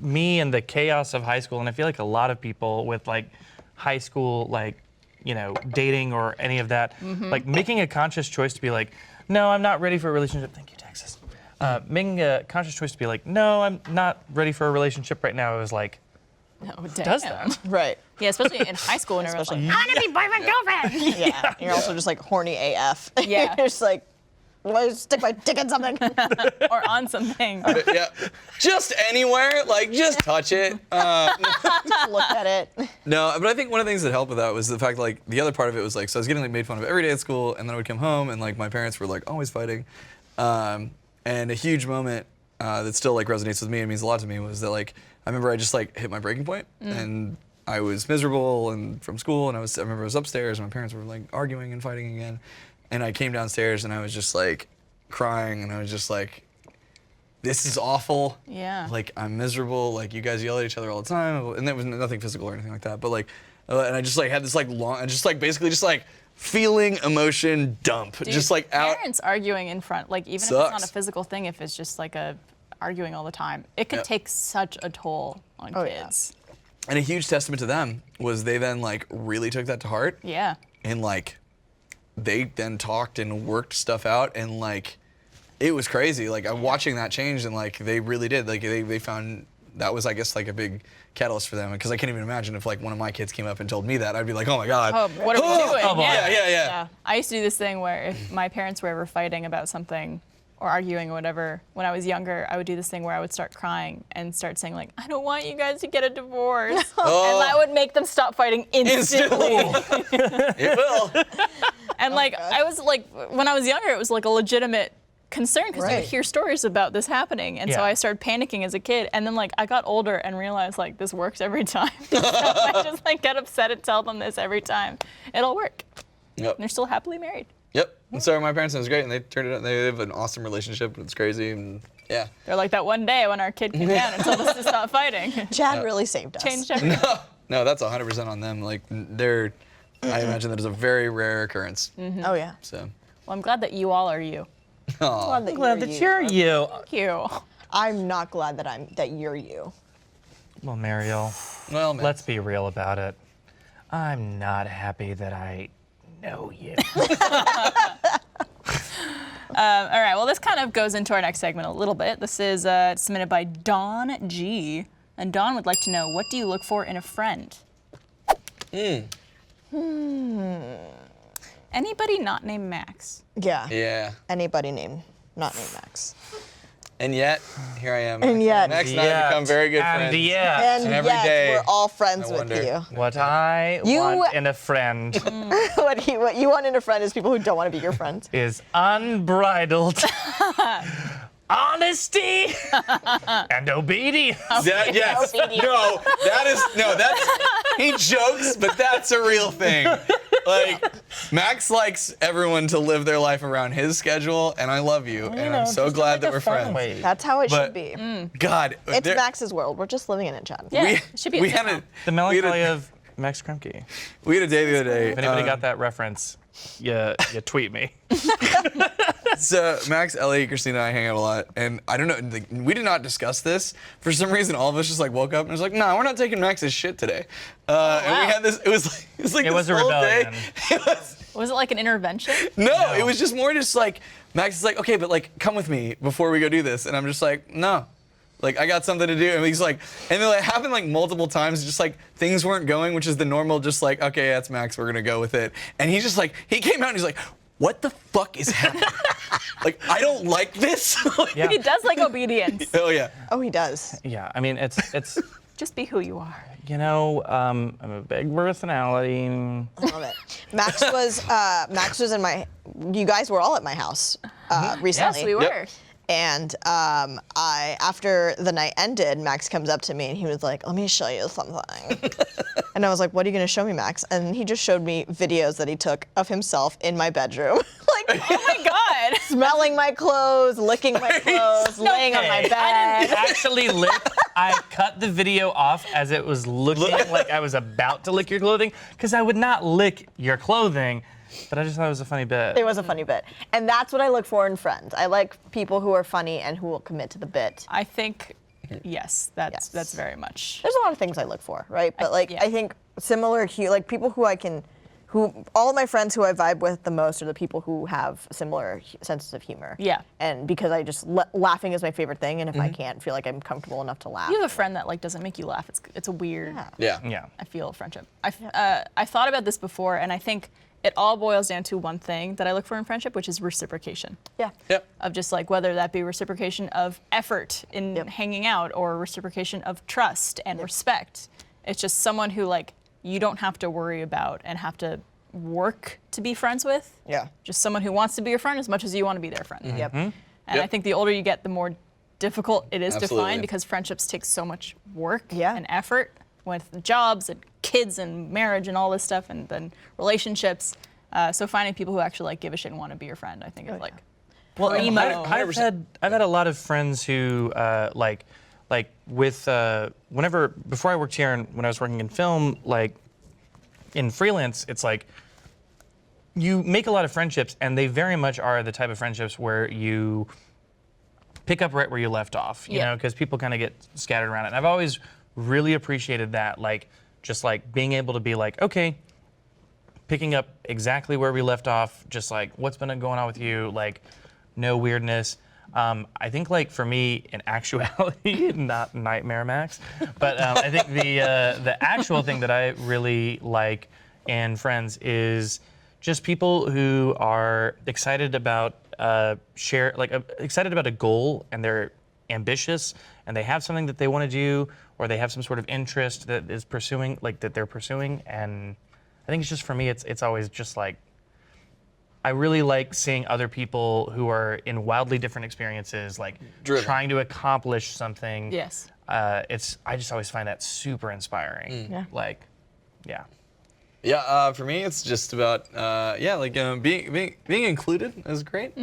me and the chaos of high school, and I feel like a lot of people with like high school, like, dating or any of that, like making a conscious choice to be like, no, I'm not ready for a relationship. Thank you, Texas. Making a conscious choice to be like, no, I'm not ready for a relationship right now. It was like, Oh, does damn. that? Right. Yeah, especially in high school when everyone's like, Especially- I want to be boyfriend girlfriend. Yeah. You're also just like horny AF. Yeah. You're just like, why stick my dick in something? Or on something. Yeah, just anywhere, like just touch it. Look at it. No, but I think one of the things that helped with that was the fact, like, the other part of it was like, so I was getting like made fun of every day at school, and then I would come home, and like my parents were like always fighting. And a huge moment that still like resonates with me and means a lot to me was that like I remember I just like hit my breaking point, and I was miserable and from school, and I remember I was upstairs, and my parents were like arguing and fighting again, and I came downstairs and I was just like crying, and I was just like, this is awful. Yeah. Like, I'm miserable. Like, you guys yell at each other all the time. And there was nothing physical or anything like that. But like, and I just like had this like long, and just like basically just like feeling emotion dump, Dude, just like out. Parents arguing in front, like even if it's not a Sucks. physical thing, if it's just like arguing all the time, it could Yeah. take such a toll on Oh, yeah. kids. And a huge testament to them was they then like really took that to heart, Yeah. and like they then talked and worked stuff out, and like it was crazy. Like I'm watching that change, and like they really did. Like they found that was, I guess, like a big catalyst for them, because I can't even imagine if like one of my kids came up and told me that, I'd be like, oh my God. Oh, what are we doing? Oh, boy. Yeah. I used to do this thing where if my parents were ever fighting about something or arguing or whatever, when I was younger, I would do this thing where I would start crying and start saying like, I don't want you guys to get a divorce. And that would make them stop fighting instantly. It will. And like, I was like, when I was younger, it was like a legitimate concern because you Right. would hear stories about this happening. And so Yeah. I started panicking as a kid. And then like, I got older and realized like, this works every time. So I just like get upset and tell them this every time. It'll work. Yep. And they're still happily married. Yep. And so are my parents, and it was great, and they turned it out. They have an awesome relationship, and it's crazy, and yeah. They're like that one day when our kid came down and told us to stop fighting. Chad really saved us. Changed everything. No, that's 100% on them. Like, I imagine that is a very rare occurrence. Oh yeah. So. Well, I'm glad that you all are you. Aw. Glad that you're you. Thank you. I'm not glad that you're you. Well, Mariel, Well, man. let's be real about it. I'm not happy that I know you. All right, well, this kind of goes into our next segment a little bit. This is submitted by Dawn G. And Dawn would like to know, what do you look for in a friend? Anybody not named Max? Yeah. Yeah. Anybody not named Max. And yet, here I am. And yet. Max and I have become very good friends. And yet, And every yet, day, we're all friends I with wonder. you. what I You- want in a friend What you want in a friend is people who don't want to be your friends. is unbridled honesty and obedience. Yes. That's he jokes, but that's a real thing. Like, Max likes everyone to live their life around his schedule, and I love you, and I'm so glad that we're friends. That's how it But- should be. God, It's there- Max's world. We're just living in it, Chad. Yeah, we, it should be a we had sitcom. The melancholy of Max Kremke. we had a day the other day. If anybody got that reference, you tweet me. So Max, Ellie, Christina, and I hang out a lot, and I don't know. Like, we did not discuss this. For some reason, all of us just like woke up and was like, "No, we're not taking Max's shit today." And we had this. It was like It was this a whole rebellion. day. It was, Was it like an intervention? no, it was just more just like Max is like, "Okay, but like come with me before we go do this," and I'm just like, "No." Like, I got something to do. And he's like, and then it happened like multiple times, just like things weren't going, which is the normal, just like, okay, that's Max, we're gonna go with it. And he's just like, he came out and he's like, what the fuck is happening? Like, I don't like this. Like, Yeah. He does like obedience. Oh, yeah. Oh, he does. Yeah, I mean, it's Just be who you are. I'm a big personality. I love it. Max was in my. You guys were all at my house recently. Yes, we were. Yep. And after the night ended, Max comes up to me and he was like, "Let me show you something." And I was like, "What are you gonna show me, Max?" And he just showed me videos that he took of himself in my bedroom, like Oh my God. smelling my clothes, licking my clothes, laying on my Okay. bed. Actually lick. I cut the video off as it was looking like I was about to lick your clothing, because I would not lick your clothing, but I just thought it was a funny bit. It was a funny bit, and that's what I look for in friends. I like people who are funny and who will commit to the bit. I think, yes, Yes. that's very much. There's a lot of things I look for, right? But like, yeah. I think similar, like people who all of my friends who I vibe with the most are the people who have similar senses of humor. Yeah. And because I just, laughing is my favorite thing, and if I can't feel like I'm comfortable enough to laugh. You have a friend that like doesn't make you laugh. It's a weird. Yeah. Yeah. Yeah. I feel friendship. I've thought about this before, and I think it all boils down to one thing that I look for in friendship, which is reciprocation. Yeah. Yep. Of just like whether that be reciprocation of effort in hanging out or reciprocation of trust and respect. It's just someone who like you don't have to worry about and have to work to be friends with. Yeah. Just someone who wants to be your friend as much as you want to be their friend. Yep. And Yep. I think the older you get, the more difficult it is to Absolutely. find because friendships take so much work Yeah. and effort with jobs and kids and marriage and all this stuff and then relationships. So finding people who actually like give a shit and want to be your friend, I think is like Well, primo. I've had a lot of friends who before I worked here and when I was working in film, like in freelance, it's like you make a lot of friendships and they very much are the type of friendships where you pick up right where you left off, you know, because people kind of get scattered around it. And I've always really appreciated that, like just like being able to be like, okay, picking up exactly where we left off, just like what's been going on with you, like no weirdness. I think like for me in actuality, not Nightmare Max, but I think the actual thing that I really like in friends is just people who are excited about excited about a goal and they're ambitious and they have something that they want to do or they have some sort of interest that is pursuing, like that they're pursuing. And I think it's just for me, it's always just like, I really like seeing other people who are in wildly different experiences, like Driven. trying to accomplish something. Yes. I just always find that super inspiring. Yeah. Like, yeah. For me, it's just about being included is great.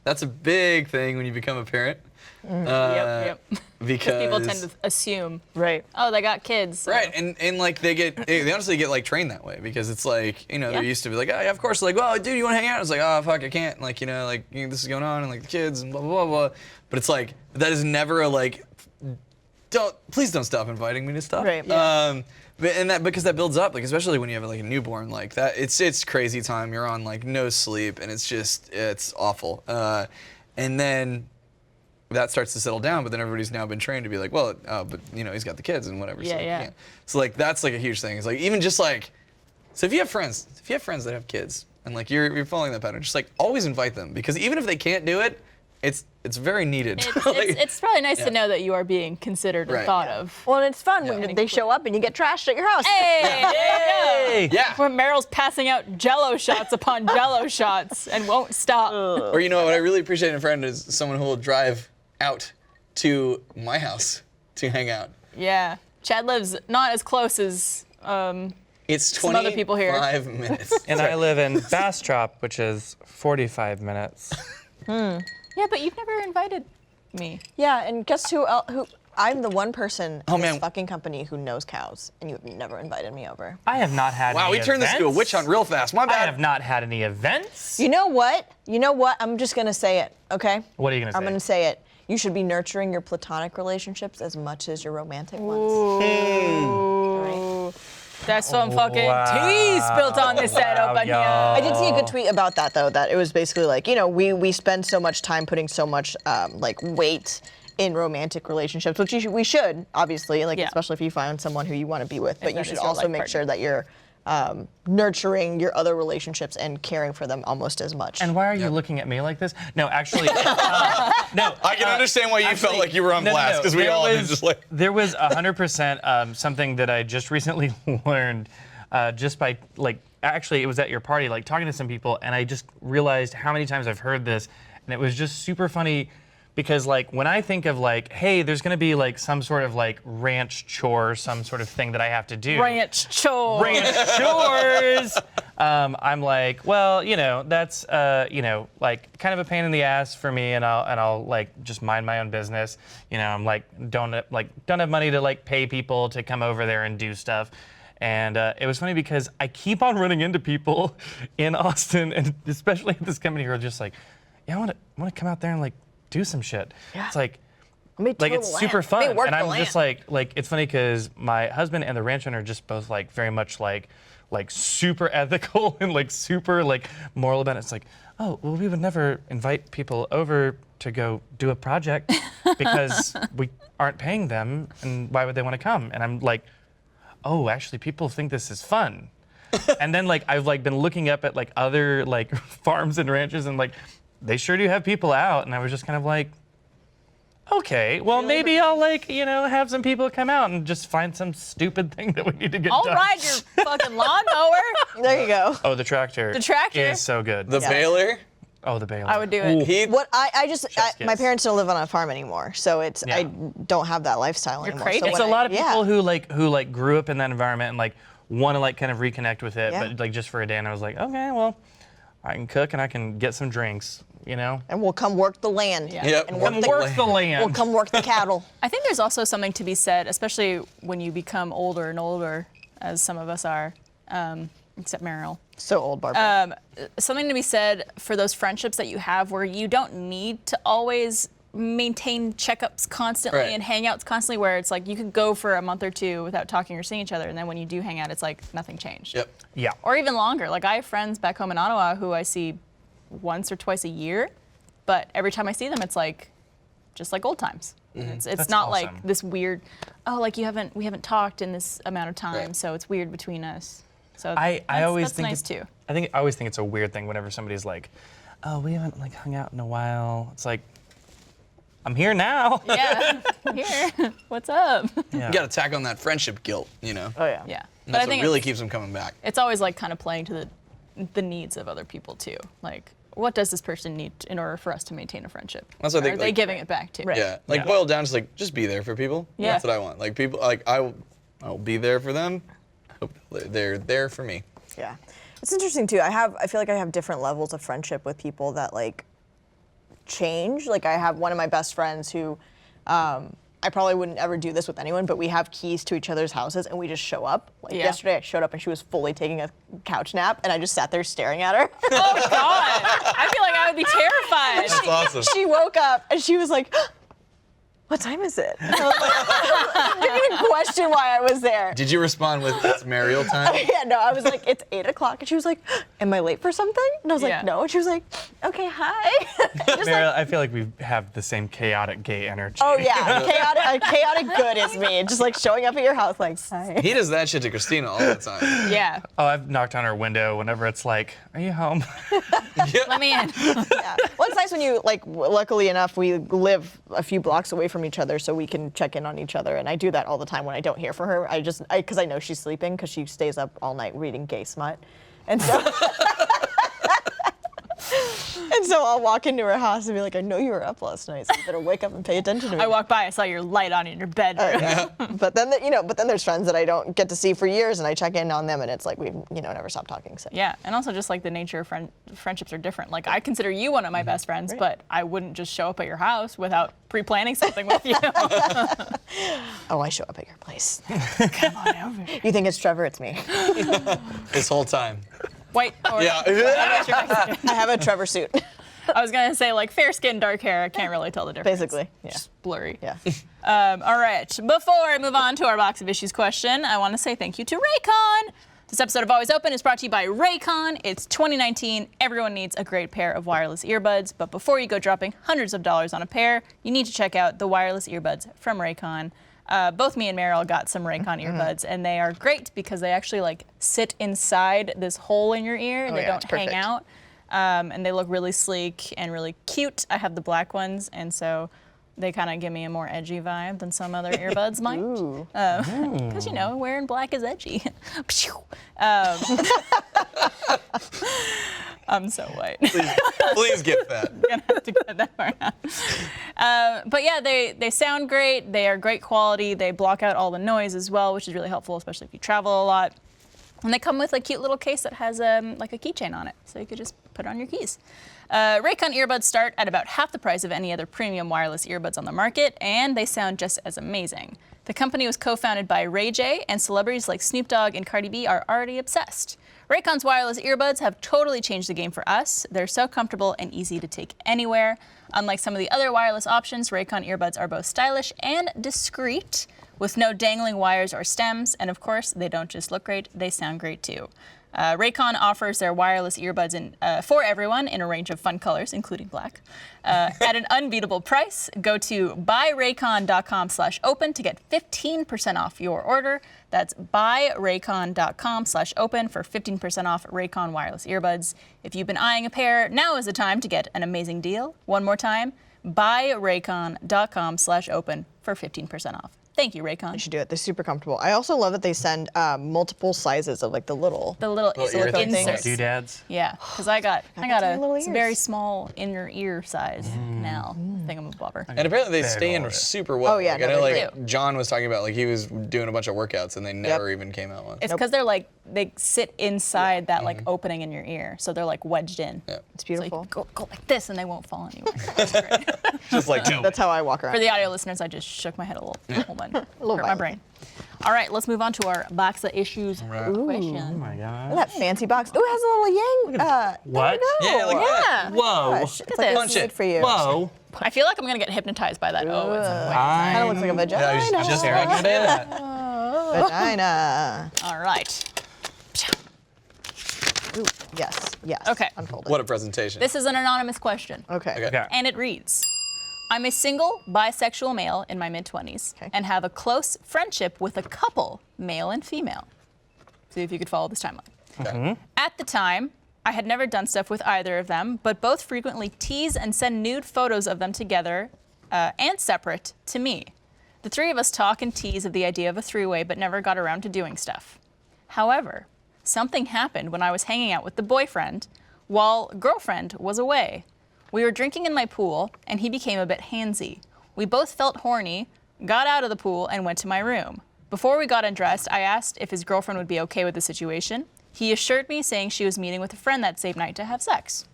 That's a big thing when you become a parent. Yep. Because People tend to assume, Right. oh, they got kids. So. Right, and like they honestly get like trained that way because it's like they're used to be like, oh yeah, of course, like, well, dude, you want to hang out? It's like, oh fuck, I can't, like this is going on and like the kids and blah blah blah. But it's like that is never a like, please don't stop inviting me to stuff. Right. Because that builds up, like especially when you have like a newborn, like that it's crazy time. You're on like no sleep and it's awful. And then that starts to settle down, but then everybody's now been trained to be like, well, but he's got the kids and whatever. Yeah, so yeah. So like that's like a huge thing. It's like even just like, so if you have friends that have kids and like you're following that pattern, just like always invite them because even if they can't do it, it's very needed. It's probably nice to know that you are being considered and Right. thought of. Well, and it's fun when they show up and you get trashed at your house. Hey! Yeah. When Meryl's passing out Jello shots upon Jello shots and won't stop. Or what I really appreciate in a friend is someone who will drive out to my house to hang out. Yeah. Chad lives not as close as It's 25 some other people here. minutes. And I live in Bastrop, which is 45 minutes. Yeah, but you've never invited me. Yeah, and guess who I'm the one person Oh, in this man. fucking company who knows cows, and you've never invited me over. I have not had Wow, any we turned this into a events. witch hunt real fast. My I bad. have not had any events. You know what? I'm just gonna say it, okay? What are you gonna say? I'm gonna say it. You should be nurturing your platonic relationships as much as your romantic ones. Ooh. That's some fucking tea spilled on this set Wow, open here. y'all. I did see a good tweet about that though, that it was basically like, we spend so much time putting so much like weight in romantic relationships, which we should, obviously, like Yeah. especially if you find someone who you want to be with, but you that should is your also life make partner. sure that you're nurturing your other relationships and caring for them almost as much. And why are you looking at me like this? No, actually, no. I can understand why you felt like you were on blast because we There all was- just like. There was 100% something that I just recently learned, just by like actually it was at your party, like talking to some people, and I just realized how many times I've heard this, and it was just super funny. Because like when I think of like, hey, there's gonna be like some sort of like ranch chore, some sort of thing that I have to do. Ranch chore. Ranch chores. I'm like, well, that's like kind of a pain in the ass for me, and I'll like just mind my own business. I'm like don't have money to like pay people to come over there and do stuff. And it was funny because I keep on running into people in Austin, and especially at this company, who are just like, yeah, I want to come out there and like do some shit. Yeah. It's like Let me till it's the super land. Let me fun, work and the I'm land. just like it's funny because my husband and the ranch owner are just both like very much like super ethical and like super like moral about it. It's like, oh well, we would never invite people over to go do a project because we aren't paying them, and why would they want to come? And I'm like, oh, actually, people think this is fun. And then like I've like been looking up at like other like farms and ranches, and like they sure do have people out, and I was just kind of like, okay, well maybe I'll like have some people come out and just find some stupid thing that we need to get I'll done. ride your fucking lawnmower. There you go. Oh, the tractor. The tractor? is so good. The baler. oh, the baler. I would do it. He. What my kiss. parents don't live on a farm anymore, so I Yeah. don't have that lifestyle anymore. craving So it. It's when a lot of yeah. people who like grew up in that environment and like want to like kind of reconnect with it, Yeah. but like just for a day. And I was like, okay, well, I can cook and I can get some drinks, and we'll come work the land. Yeah. Yep. And Come work the, work the land. We'll come work the cattle. I think there's also something to be said, especially when you become older and older, as some of us are, except Meryl. So old, Barbara. Something to be said for those friendships that you have where you don't need to always maintain checkups constantly Right. and hangouts constantly, where it's like you could go for a month or two without talking or seeing each other, and then when you do hang out, it's like nothing changed. Yep. Yeah. Or even longer. Like I have friends back home in Ottawa who I see once or twice a year, but every time I see them, it's like just like old times. It's That's not awesome. like this weird, like we haven't talked in this amount of time, Right. so it's weird between us. So I always that's think nice too. I always think it's a weird thing whenever somebody's like, oh, we haven't like hung out in a while. It's like, I'm here now. Yeah, here. What's up? Yeah. You got to tack on that friendship guilt, oh yeah. Yeah, And but that's I what think really keeps them coming back. it's always like kind of playing to the needs of other people too. Like, what does this person need in order for us to maintain a friendship? That's what I Are think, they like- giving it back too? Yeah. Like Yeah. boiled down to like just be there for people. Yeah. That's what I want. Like people, like I'll be there for them hope they're there for me. Yeah. It's interesting too. I feel like I have different levels of friendship with people that like change. Like I have one of my best friends who I probably wouldn't ever do this with anyone, but we have keys to each other's houses and we just show up. Like yesterday I showed up and she was fully taking a couch nap and I just sat there staring at her. Oh God! I feel like I would be terrified. That's awesome. She woke up and she was like, what time is it? And I was like, I didn't even question why I was there. Did you respond with it's Mariel time? Yeah, no, I was like, it's 8 o'clock. And she was like, am I late for something? And I was Yeah. like, no. And she was like, okay, hi. Just Mariel, like, I feel like we have the same chaotic gay energy. oh yeah, chaotic good is me. Just like showing up at your house like, hi. He does that shit to Christina all the time. Yeah. Oh, I've knocked on her window whenever it's like, are you home? Let me in. Yeah. Well, it's nice when you, like, luckily enough, we live a few blocks away from each other, so we can check in on each other. And I do that all the time when I don't hear from her. Because I know she's sleeping, because she stays up all night reading gay smut. And so, and so I'll walk into her house and be like, I know you were up last night, so you better wake up and pay attention to me. I walked by, I saw your light on in your bedroom. Yeah. But then, there's friends that I don't get to see for years, and I check in on them, and it's like we've, never stopped talking. So. Yeah, and also just like the nature of friendships are different. Like I consider you one of my best friends, but I wouldn't just show up at your house without pre-planning something with you. Oh, I show up at your place. Come on over. You think it's Trevor? It's me. This whole time. White or Yeah. I have a Trevor suit, I was gonna say like fair skin, dark hair. I can't really tell the difference. basically. Yeah. Just blurry. Yeah. All right. Before I move on to our box of issues question, I want to say thank you to Raycon. This episode of Always Open is brought to you by Raycon. It's 2019. Everyone needs a great pair of wireless earbuds, but before you go dropping hundreds of dollars on a pair, you need to check out the wireless earbuds from Raycon. Both me and Meryl got some Raycon earbuds, and they are great because they actually like sit inside this hole in your ear, and they don't hang perfect. out. And they look really sleek and really cute. I have the black ones, and so they kind of give me a more edgy vibe than some other earbuds might. Because, wearing black is edgy. I'm so white. Please get that. Gonna have to get that part out. But yeah, they sound great. They are great quality. They block out all the noise as well, which is really helpful, especially if you travel a lot. And they come with a cute little case that has like a keychain on it, so you could just put it on your keys. Raycon earbuds start at about half the price of any other premium wireless earbuds on the market, and they sound just as amazing. The company was co-founded by Ray J, and celebrities like Snoop Dogg and Cardi B are already obsessed. Raycon's wireless earbuds have totally changed the game for us. They're so comfortable and easy to take anywhere. Unlike some of the other wireless options, Raycon earbuds are both stylish and discreet, with no dangling wires or stems, and of course, they don't just look great, they sound great too. Raycon offers their wireless earbuds for everyone in a range of fun colors, including black. At an unbeatable price, go to buyraycon.com/open to get 15% off your order. That's buyraycon.com/open for 15% off Raycon wireless earbuds. If you've been eyeing a pair, now is the time to get an amazing deal. One more time, buyraycon.com/open for 15% off. Thank you, Raycon. You should do it. They're super comfortable. I also love that they send multiple sizes of like the little. silicone things. inserts. Doodads. Yeah, because I got tiny little it's a ears. very small inner ear size now thingamabobber. And apparently they stay in old. super well. Oh, yeah, Like, no, I know they like John was talking about, like he was doing a bunch of workouts and they never even came out once. It's because they're like they sit inside that like opening in your ear, so they're like wedged in. Yeah. It's So you beautiful. can go like this and they won't fall anywhere. It's great. Just like That's how I walk around. For the audio listeners, I just shook my head a little bit. Hurt my violent. brain. All right, let's move on to our box of issues right. question. Oh my Look god. at that fancy box. Ooh, it has a little yang. What? Yeah, look at that. Whoa. Gosh, it's like Punch it's made it. for you. Whoa. I feel like I'm gonna get hypnoptized by that. Oh, it's Kind of looks like a vagina. Yeah, I was just staring at that. Vagina. all right. Ooh, yes. Okay. Unfold it. What a presentation. This is an anonymous question. Okay. Okay. And it reads, I'm a single bisexual male in my mid-20s Okay. and have a close friendship with a couple, male and female. See if you could follow this timeline. Okay. At the time, I had never done stuff with either of them, but both frequently tease and send nude photos of them together and separate to me. The three of us talk and tease of the idea of a three-way, but never got around to doing stuff. However, something happened when I was hanging out with the boyfriend while girlfriend was away. We were drinking in my pool, and he became a bit handsy. We both felt horny, got out of the pool, and went to my room. Before we got undressed, I asked if his girlfriend would be okay with the situation. He assured me, saying she was meeting with a friend that same night to have sex.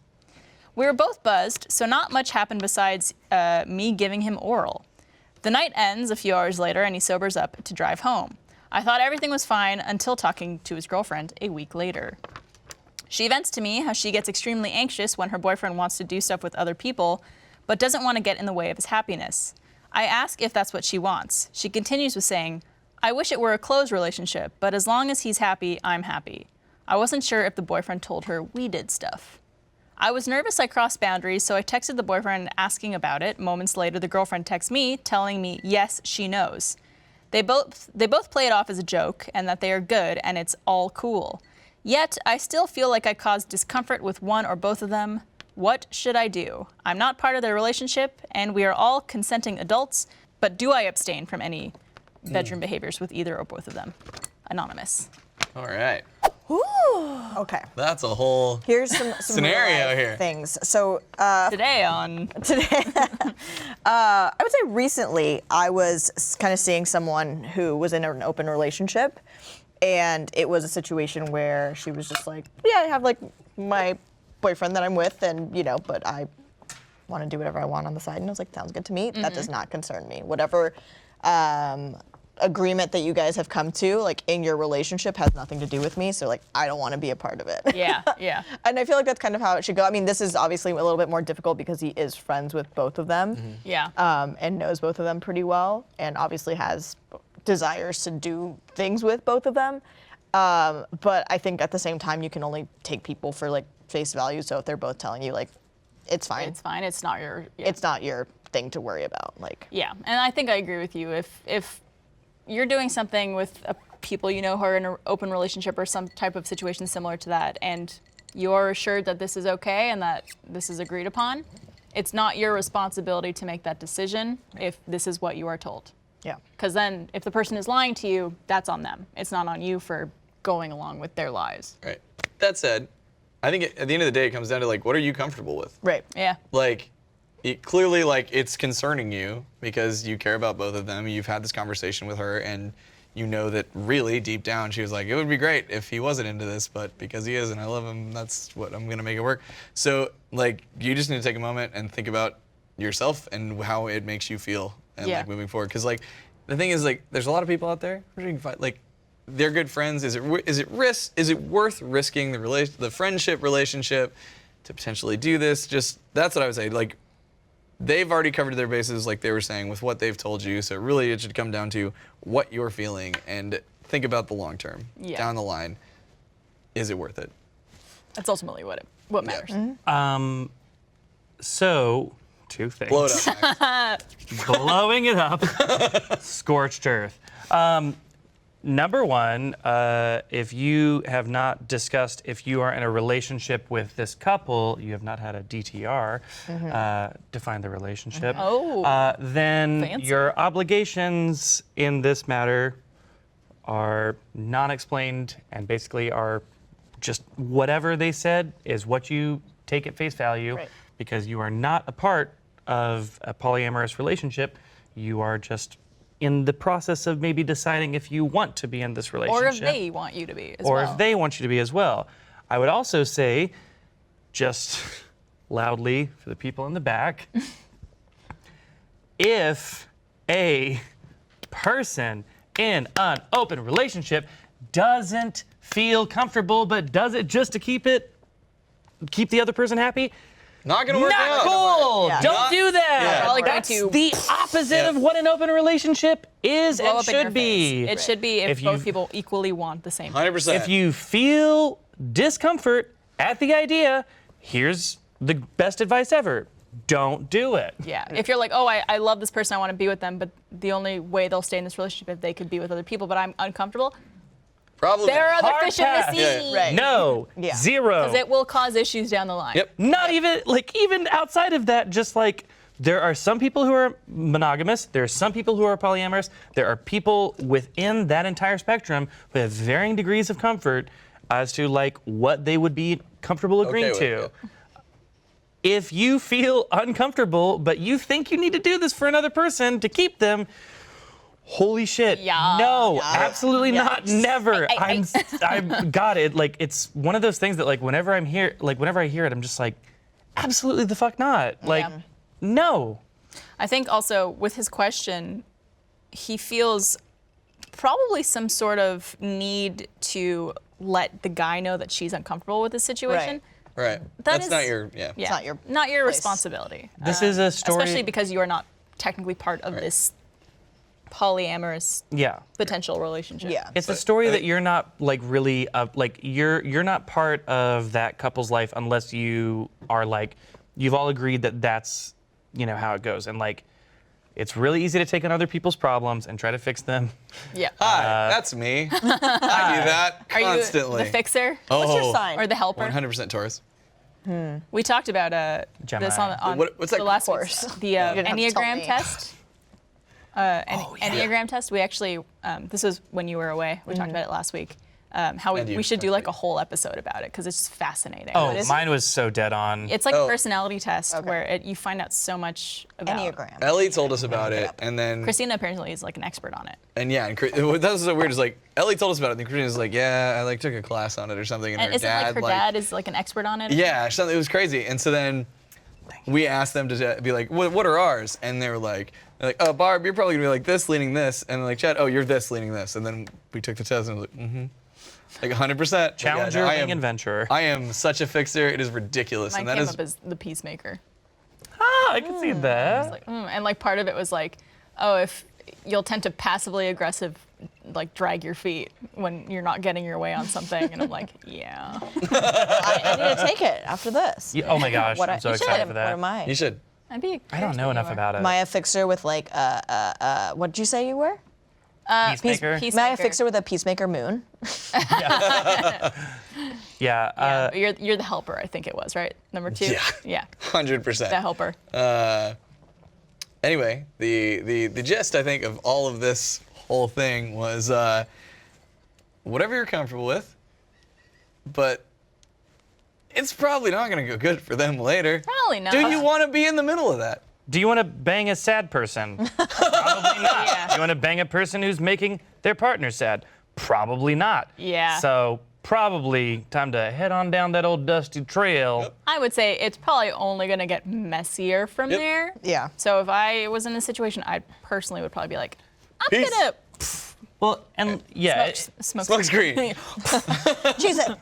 We were both buzzed, so not much happened besides me giving him oral. The night ends a few hours later, and he sobers up to drive home. I thought everything was fine until talking to his girlfriend a week later. She vents to me how she gets extremely anxious when her boyfriend wants to do stuff with other people, but doesn't want to get in the way of his happiness. I ask if that's what she wants. She continues with saying, I wish it were a closed relationship, but as long as he's happy, I'm happy. I wasn't sure if the boyfriend told her we did stuff. I was nervous I crossed boundaries, so I texted the boyfriend asking about it. Moments later, the girlfriend texts me, telling me, yes, she knows. They both play it off as a joke and that they are good and it's all cool. Yet, I still feel like I caused discomfort with one or both of them. What should I do? I'm not part of their relationship, and we are all consenting adults, but do I abstain from any bedroom behaviors with either or both of them? Anonymous. All right. Okay. That's a whole Here's some scenario real-life here. things. So Today on I would say recently I was kind of seeing someone who was in an open relationship, and it was a situation where she was just like, yeah, I have like my boyfriend that I'm with, and but I want to do whatever I want on the side. And I was like, sounds good to me. That does not concern me. Whatever agreement that you guys have come to, like in your relationship, has nothing to do with me. So like, I don't want to be a part of it. Yeah. And I feel like that's kind of how it should go. I mean, this is obviously a little bit more difficult because he is friends with both of them. Yeah. And knows both of them pretty well, and obviously has desires to do things with both of them. But I think at the same time, you can only take people for like face value. So if they're both telling you like, it's fine. It's fine. It's not your. Yeah. It's not your thing to worry about. Like. Yeah, and I think I agree with you. If you're doing something with people you know who are in an open relationship or some type of situation similar to that, and you're assured that this is okay and that this is agreed upon, it's not your responsibility to make that decision if this is what you are told. Yeah. Because then if the person is lying to you, that's on them. It's not on you for going along with their lies. Right. That said, I think at the end of the day, it comes down to like, what are you comfortable with? Right. Yeah. Like, clearly, like, it's concerning you because you care about both of them. You've had this conversation with her, and you know that really deep down she was like, it would be great if he wasn't into this, but because he is and I love him, that's what I'm gonna make it work. So like, you just need to take a moment and think about yourself and how it makes you feel and like moving forward. Because like, the thing is like, there's a lot of people out there who you can find, like, they're good friends. Is it worth risking the friendship relationship to potentially do this? Just that's what I would say. Like, they've already covered their bases, like they were saying, with what they've told you. So really, it should come down to what you're feeling and think about the long term. Yeah. Down the line, is it worth it? That's ultimately what matters. So, two things. Blow it up, Max. Blowing it up. Scorched earth. Number one, if you have not discussed if you are in a relationship with this couple, you have not had a DTR, define the relationship, then Fancy. your obligations in this matter are non-explained and basically are just whatever they said is what you take at face value, Right. because you are not a part of a polyamorous relationship. You are just in the process of maybe deciding if you want to be in this relationship. Or if they want you to be as well. Or if they want you to be as well. I would also say, just loudly for the people in the back, if a person in an open relationship doesn't feel comfortable but does it just to keep the other person happy, Not gonna work not out. cool. Yeah. Don't do that. Yeah. Probably going That's to the opposite Yeah. of what an open relationship is blow and up in your should be. face. It should be if If you- both people equally want the same. 100%. If you feel discomfort at the idea, here's the best advice ever. Don't do it. Yeah. If you're like, oh, I love this person, I want to be with them, but the only way they'll stay in this relationship if they could be with other people, but I'm uncomfortable, Probably. there are other Hard fish in the pass. sea. Right. No. Yeah. Zero. Because it will cause issues down the line. Yep. Not even even outside of that, just like there are some people who are monogamous, there are some people who are polyamorous, there are people within that entire spectrum who have varying degrees of comfort as to like what they would be comfortable agreeing Okay to. with, If you feel uncomfortable, but you think you need to do this for another person to keep them, holy shit. Yeah. No, Yeah. absolutely not. Yikes. Never. I've got it. Like, it's one of those things that, like, whenever I hear it, I'm just like, absolutely the fuck not. Like, no. I think also with his question, he feels probably some sort of need to let the guy know that she's uncomfortable with the situation. Right. That's not your, yeah. Yeah, not your place. responsibility. This is a story. Especially because you are not technically part of this polyamorous potential relationship. Yeah. It's a story that you're not like really like you're not part of that couple's life unless you are like you've all agreed that that's how it goes, and like it's really easy to take on other people's problems and try to fix them. Yeah. Hi, that's me. I do that constantly. Are you the fixer? What's your sign? Or the helper? 100% Taurus. We talked about Gemini. this on What's that the last course? the You didn't have to tell Enneagram me. test. Enneagram test. We actually this was when you were away. We talked about it last week. How And we you, should do last like a week. whole episode about it because it's just fascinating. Oh, mine was so dead on. It's like Oh. a personality test where you find out so much about. Enneagram. Ellie told us about it, and then Christina apparently is like an expert on it. that was so weird. Is like Ellie told us about it, and Christina's like, yeah, I like took a class on it or something, and And her isn't dad like her dad is like an expert on it? Yeah, something. It was crazy. And so then we asked them to be like, what are ours? And they were like, oh, Barb, you're probably gonna be like this, leaning this, and like Chad, oh, you're this, leaning this. And then we took the test, and I was like, like 100%. Challenger, wing, and venturer. I am such a fixer. It is ridiculous. Mine And that came is up as the peacemaker. Ah, I can see that. Like, and like part of it was like, oh, if you'll tend to passively aggressive, like drag your feet when you're not getting your way on something, and I'm like, yeah. I need to take it after this. Oh my gosh, What I'm so you excited should. for that. What am I? you should. I'd be. I don't know enough about it. Am I a fixer with like what did you say you were? Peacemaker? Am I a fixer with a peacemaker moon? Yeah. But you're the helper, I think it was, right? Number 2. Yeah. Yeah. 100%. The helper. Anyway, the gist, I think, of all of this whole thing was whatever you're comfortable with, but it's probably not going to go good for them later. Probably not. Do you want to be in the middle of that? Do you want to bang a sad person? Probably not. Yeah. Do you want to bang a person who's making their partner sad? Probably not. Yeah. So probably time to head on down that old dusty trail. Yep. I would say it's probably only going to get messier from Yep. there. Yeah. So if I was in this situation, I personally would probably be like, I'm Peace. gonna Well, and yeah, smoke Smoke screen. Cheese it.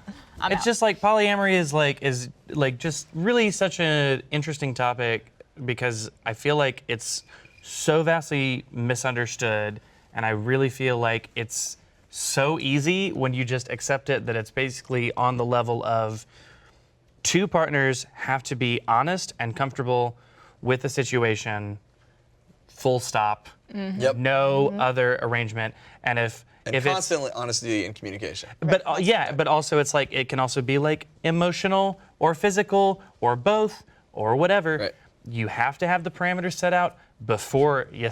it's just like polyamory is like just really such an interesting topic because I feel like it's so vastly misunderstood, and I really feel like it's so easy when you just accept it that it's basically on the level of two partners have to be honest and comfortable with the situation, full stop, Yep. no other arrangement, and if it's Constantly honesty and communication. but but also it's like it can also be like emotional or physical or both or whatever. Right. You have to have the parameters set out before you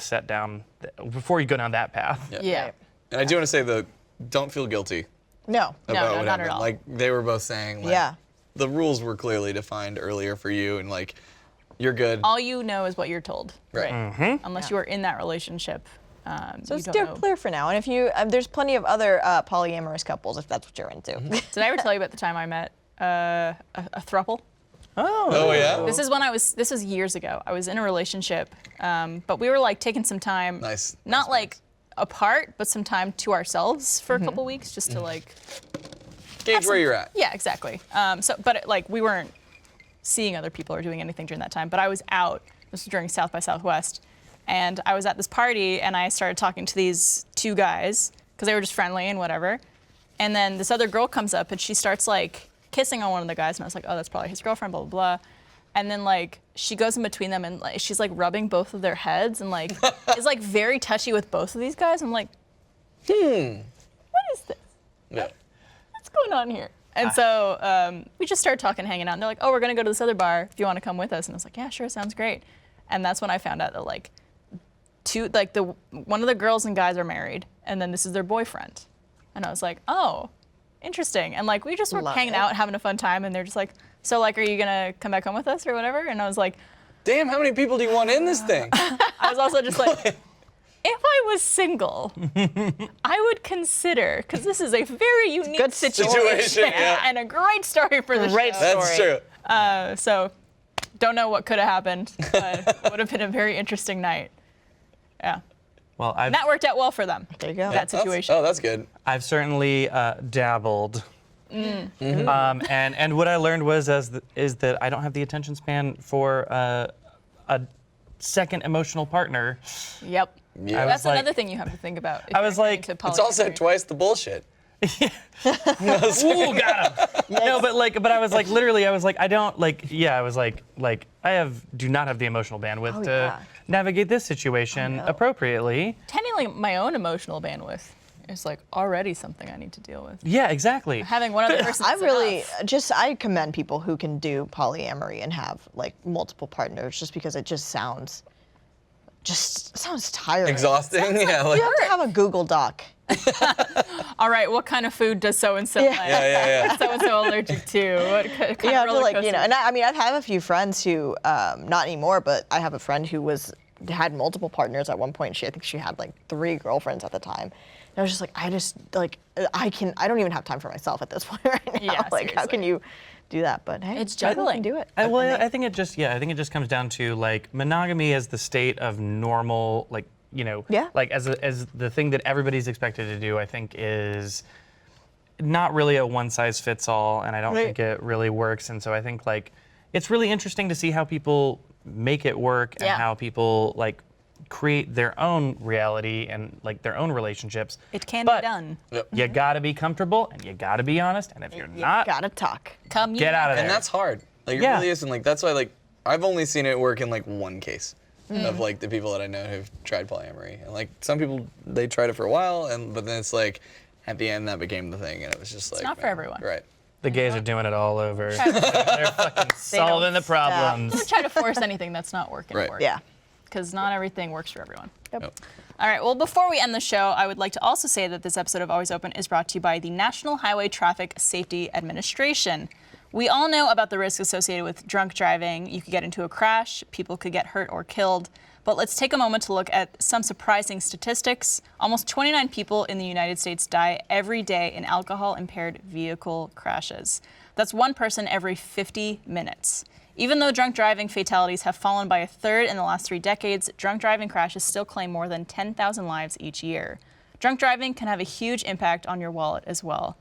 before you go down that path. Yeah. And I do want to say, though, don't feel guilty No. about no, what not at happened. all. Like, they were both saying, like, Yeah. the rules were clearly defined earlier for you, and, like, you're good. All you know is what you're told. Right. Unless you are in that relationship. So you it's don't know. clear for now. And if you, there's plenty of other polyamorous couples if that's what you're into. Did I ever tell you about the time I met a throuple? Oh, yeah? This was years ago. I was in a relationship, but we were like taking some time. Nice. Not Nice, like apart, but some time to ourselves for a couple weeks just to like. Gauge where you're at. Yeah, exactly. Like we weren't seeing other people or doing anything during that time. But I was out. This was during South by Southwest, and I was at this party, and I started talking to these two guys because they were just friendly and whatever. And then this other girl comes up, and she starts like kissing on one of the guys, and I was like, oh, that's probably his girlfriend, blah blah blah. And then like she goes in between them, and like she's like rubbing both of their heads, and like is like very touchy with both of these guys. I'm like, what is this? Yeah. What's going on here? And so we just started talking, hanging out. And they're like, oh, we're going to go to this other bar if you want to come with us. And I was like, yeah, sure, sounds great. And that's when I found out that like one of the girls and guys are married, and then this is their boyfriend. And I was like, oh, interesting. And like we just were Love hanging it. out, having a fun time. And they're just like, so like, are you going to come back home with us or whatever? And I was like, Damn, how many people do you want in this thing? I was also just like, if I was single, I would consider, because this is a very unique Good Situation, yeah. and a great story for the Great show. That's story. true. So, don't know what could have happened, but it would have been a very interesting night. Yeah. Well, And that worked out well for them. There you go. That situation. That's good. I've certainly dabbled. And what I learned was is that I don't have the attention span for a second emotional partner. Yep. Yeah. I That's was like- another thing you have to think about. if I you're was getting like, into It's also polyamory. twice the bullshit. Ooh, got him. No, but I was like, literally, I was like, I don't like, yeah, I was like, do not have the emotional bandwidth to yeah. navigate this situation appropriately. Technically, my own emotional bandwidth is like already something I need to deal with. Yeah, exactly. Having one other person. I is really enough. I commend people who can do polyamory and have like multiple partners, just because it just sounds tiring. Exhausting. Yeah. Like, You have to have a Google Doc. All right, what kind of food does so and so Yeah. like? yeah. What's so and so allergic to? What kind You of have to roller like, coaster? and I mean, I have a few friends who, not anymore, but I have a friend who had multiple partners at one point. I think she had like 3 girlfriends at the time. And I was just like, I don't even have time for myself at this point right now. Yeah, Like, how can seriously. you do that? But hey, It's people juggling. can do it. I think it just comes down to like monogamy as the state of normal, like, Yeah. like as the thing that everybody's expected to do. I think is not really a one size fits all, and I don't Right. think it really works. And so I think like it's really interesting to see how people make it work and Yeah. how people like create their own reality and like their own relationships. It can But be done. You gotta be comfortable and you gotta be honest. And if you're You not, gotta talk. Come get out of there. And that's hard. Like, it Yeah. really is. And like, that's why, like, I've only seen it work in like one case of like the people that I know who've tried polyamory. And like, some people, they tried it for a while, but then it's like, at the end, that became the thing. And it was just like, not for man, everyone. Right. The gays are doing it all over. They're fucking solving the problems. Don't try to force anything that's not working. Right. For Yeah. Because not everything works for everyone. Yep. All right, well, before we end the show, I would like to also say that this episode of Always Open is brought to you by the National Highway Traffic Safety Administration. We all know about the risks associated with drunk driving. You could get into a crash, people could get hurt or killed. But let's take a moment to look at some surprising statistics. Almost 29 people in the United States die every day in alcohol-impaired vehicle crashes. That's one person every 50 minutes. Even though drunk driving fatalities have fallen by a third in the last 3 decades, drunk driving crashes still claim more than 10,000 lives each year. Drunk driving can have a huge impact on your wallet as well.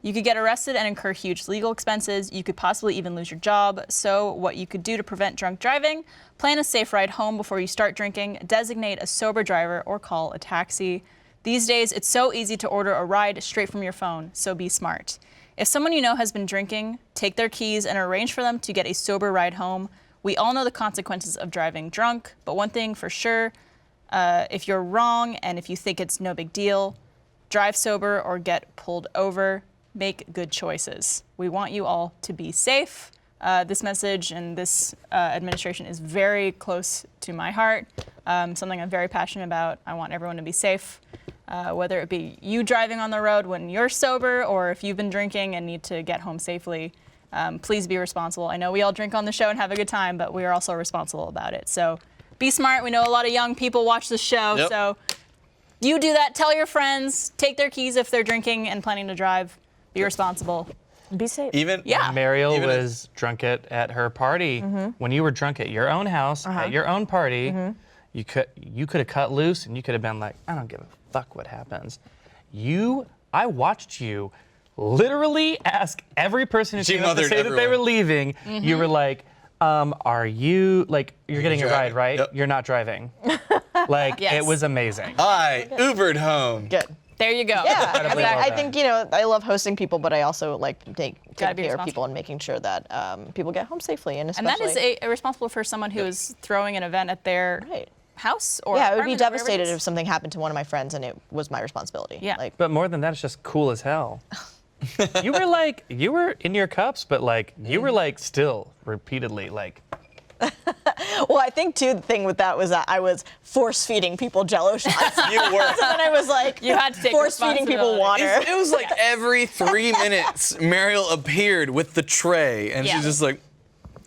You could get arrested and incur huge legal expenses. You could possibly even lose your job. So what you could do to prevent drunk driving: plan a safe ride home before you start drinking, designate a sober driver, or call a taxi. These days, it's so easy to order a ride straight from your phone, so be smart. If someone you know has been drinking, take their keys and arrange for them to get a sober ride home. We all know the consequences of driving drunk, but one thing for sure, if you're wrong and if you think it's no big deal, drive sober or get pulled over. Make good choices. We want you all to be safe. This message and this administration is very close to my heart, something I'm very passionate about. I want everyone to be safe, whether it be you driving on the road when you're sober or if you've been drinking and need to get home safely. Please be responsible. I know we all drink on the show and have a good time, but we are also responsible about it. So be smart. We know a lot of young people watch the show, Yep. so you do that. Tell your friends. Take their keys if they're drinking and planning to drive. Be responsible. Be safe. Even Yeah. Mariel Even was drunk at her party. When you were drunk at your own house, at your own party, you could have cut loose and you could have been like, I don't give a fuck what happens. I watched you literally ask every person who She came up to mothered say that they were everyone. leaving. You were like, are you, like, you're getting a ride, driving. right? Yep. You're not driving. Like, Yes. it was amazing. I Ubered home. Good. There you go. Yeah, I Incredibly mean, well I done. think, I love hosting people, but I also like taking Gotta be care of responsible. people and making sure that people get home safely. And And especially, that is responsible for someone who is throwing an event at their Right. house or Yeah, it would be apartment or wherever it devastated is. if something happened to one of my friends and it was my responsibility. Yeah. Like, But more than that, it's just cool as hell. You were in your cups, but like, you were like still repeatedly like, well, I think too the thing with that was that I was force feeding people Jello shots. You were. And then I was like, You had to take force feeding people responsibility. water. It was like every 3 minutes, Mariel appeared with the tray, and Yeah. she's just like,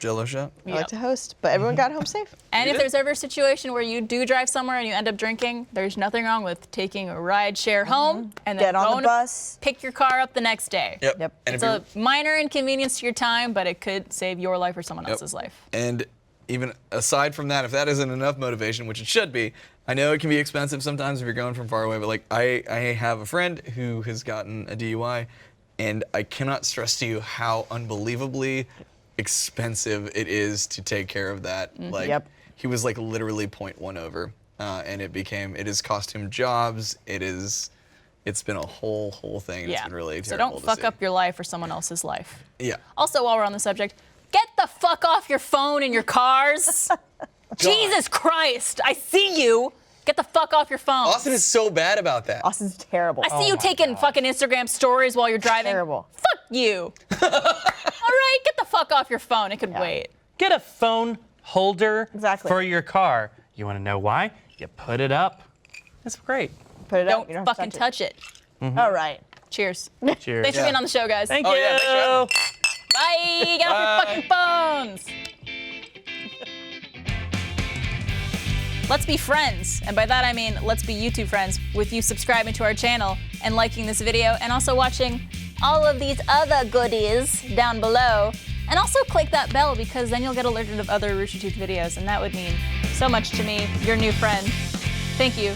Jell-O shot. I like to host, but everyone got home safe. And You if did? there's ever a situation where you do drive somewhere and you end up drinking, there's nothing wrong with taking a ride share home and then Get on going the bus. to pick your car up the next day. Yep. Yep. And It's a minor inconvenience to your time, but it could save your life or someone else's life. And even aside from that, if that isn't enough motivation, which it should be, I know it can be expensive sometimes if you're going from far away, but like I have a friend who has gotten a DUI, and I cannot stress to you how unbelievably expensive it is to take care of that. Like Yep. he was like literally 0.1 over, and it has cost him jobs. It's been a whole thing. And It's been really So terrible don't to fuck see. up your life or someone else's life. Yeah. Also, while we're on the subject, get the fuck off your phone in your cars. Jesus Christ, I see you. Get the fuck off your phone. Austin is so bad about that. Austin's terrible. I see you taking fucking Instagram stories while you're driving. Terrible. Fuck you. All right, get the fuck off your phone. It could wait. Get a phone holder Exactly. for your car. You want to know why? You put it up. That's great. Put it Don't up. You don't fucking have to touch it. All right. Cheers. Cheers. Thanks for being on the show, guys. Thank Oh, you. yeah, thanks for having me. Bye. Get off your fucking phones. Let's be friends. And by that I mean let's be YouTube friends with you subscribing to our channel and liking this video and also watching all of these other goodies down below. And also click that bell because then you'll get alerted of other Rooster Teeth videos and that would mean so much to me, your new friend. Thank you.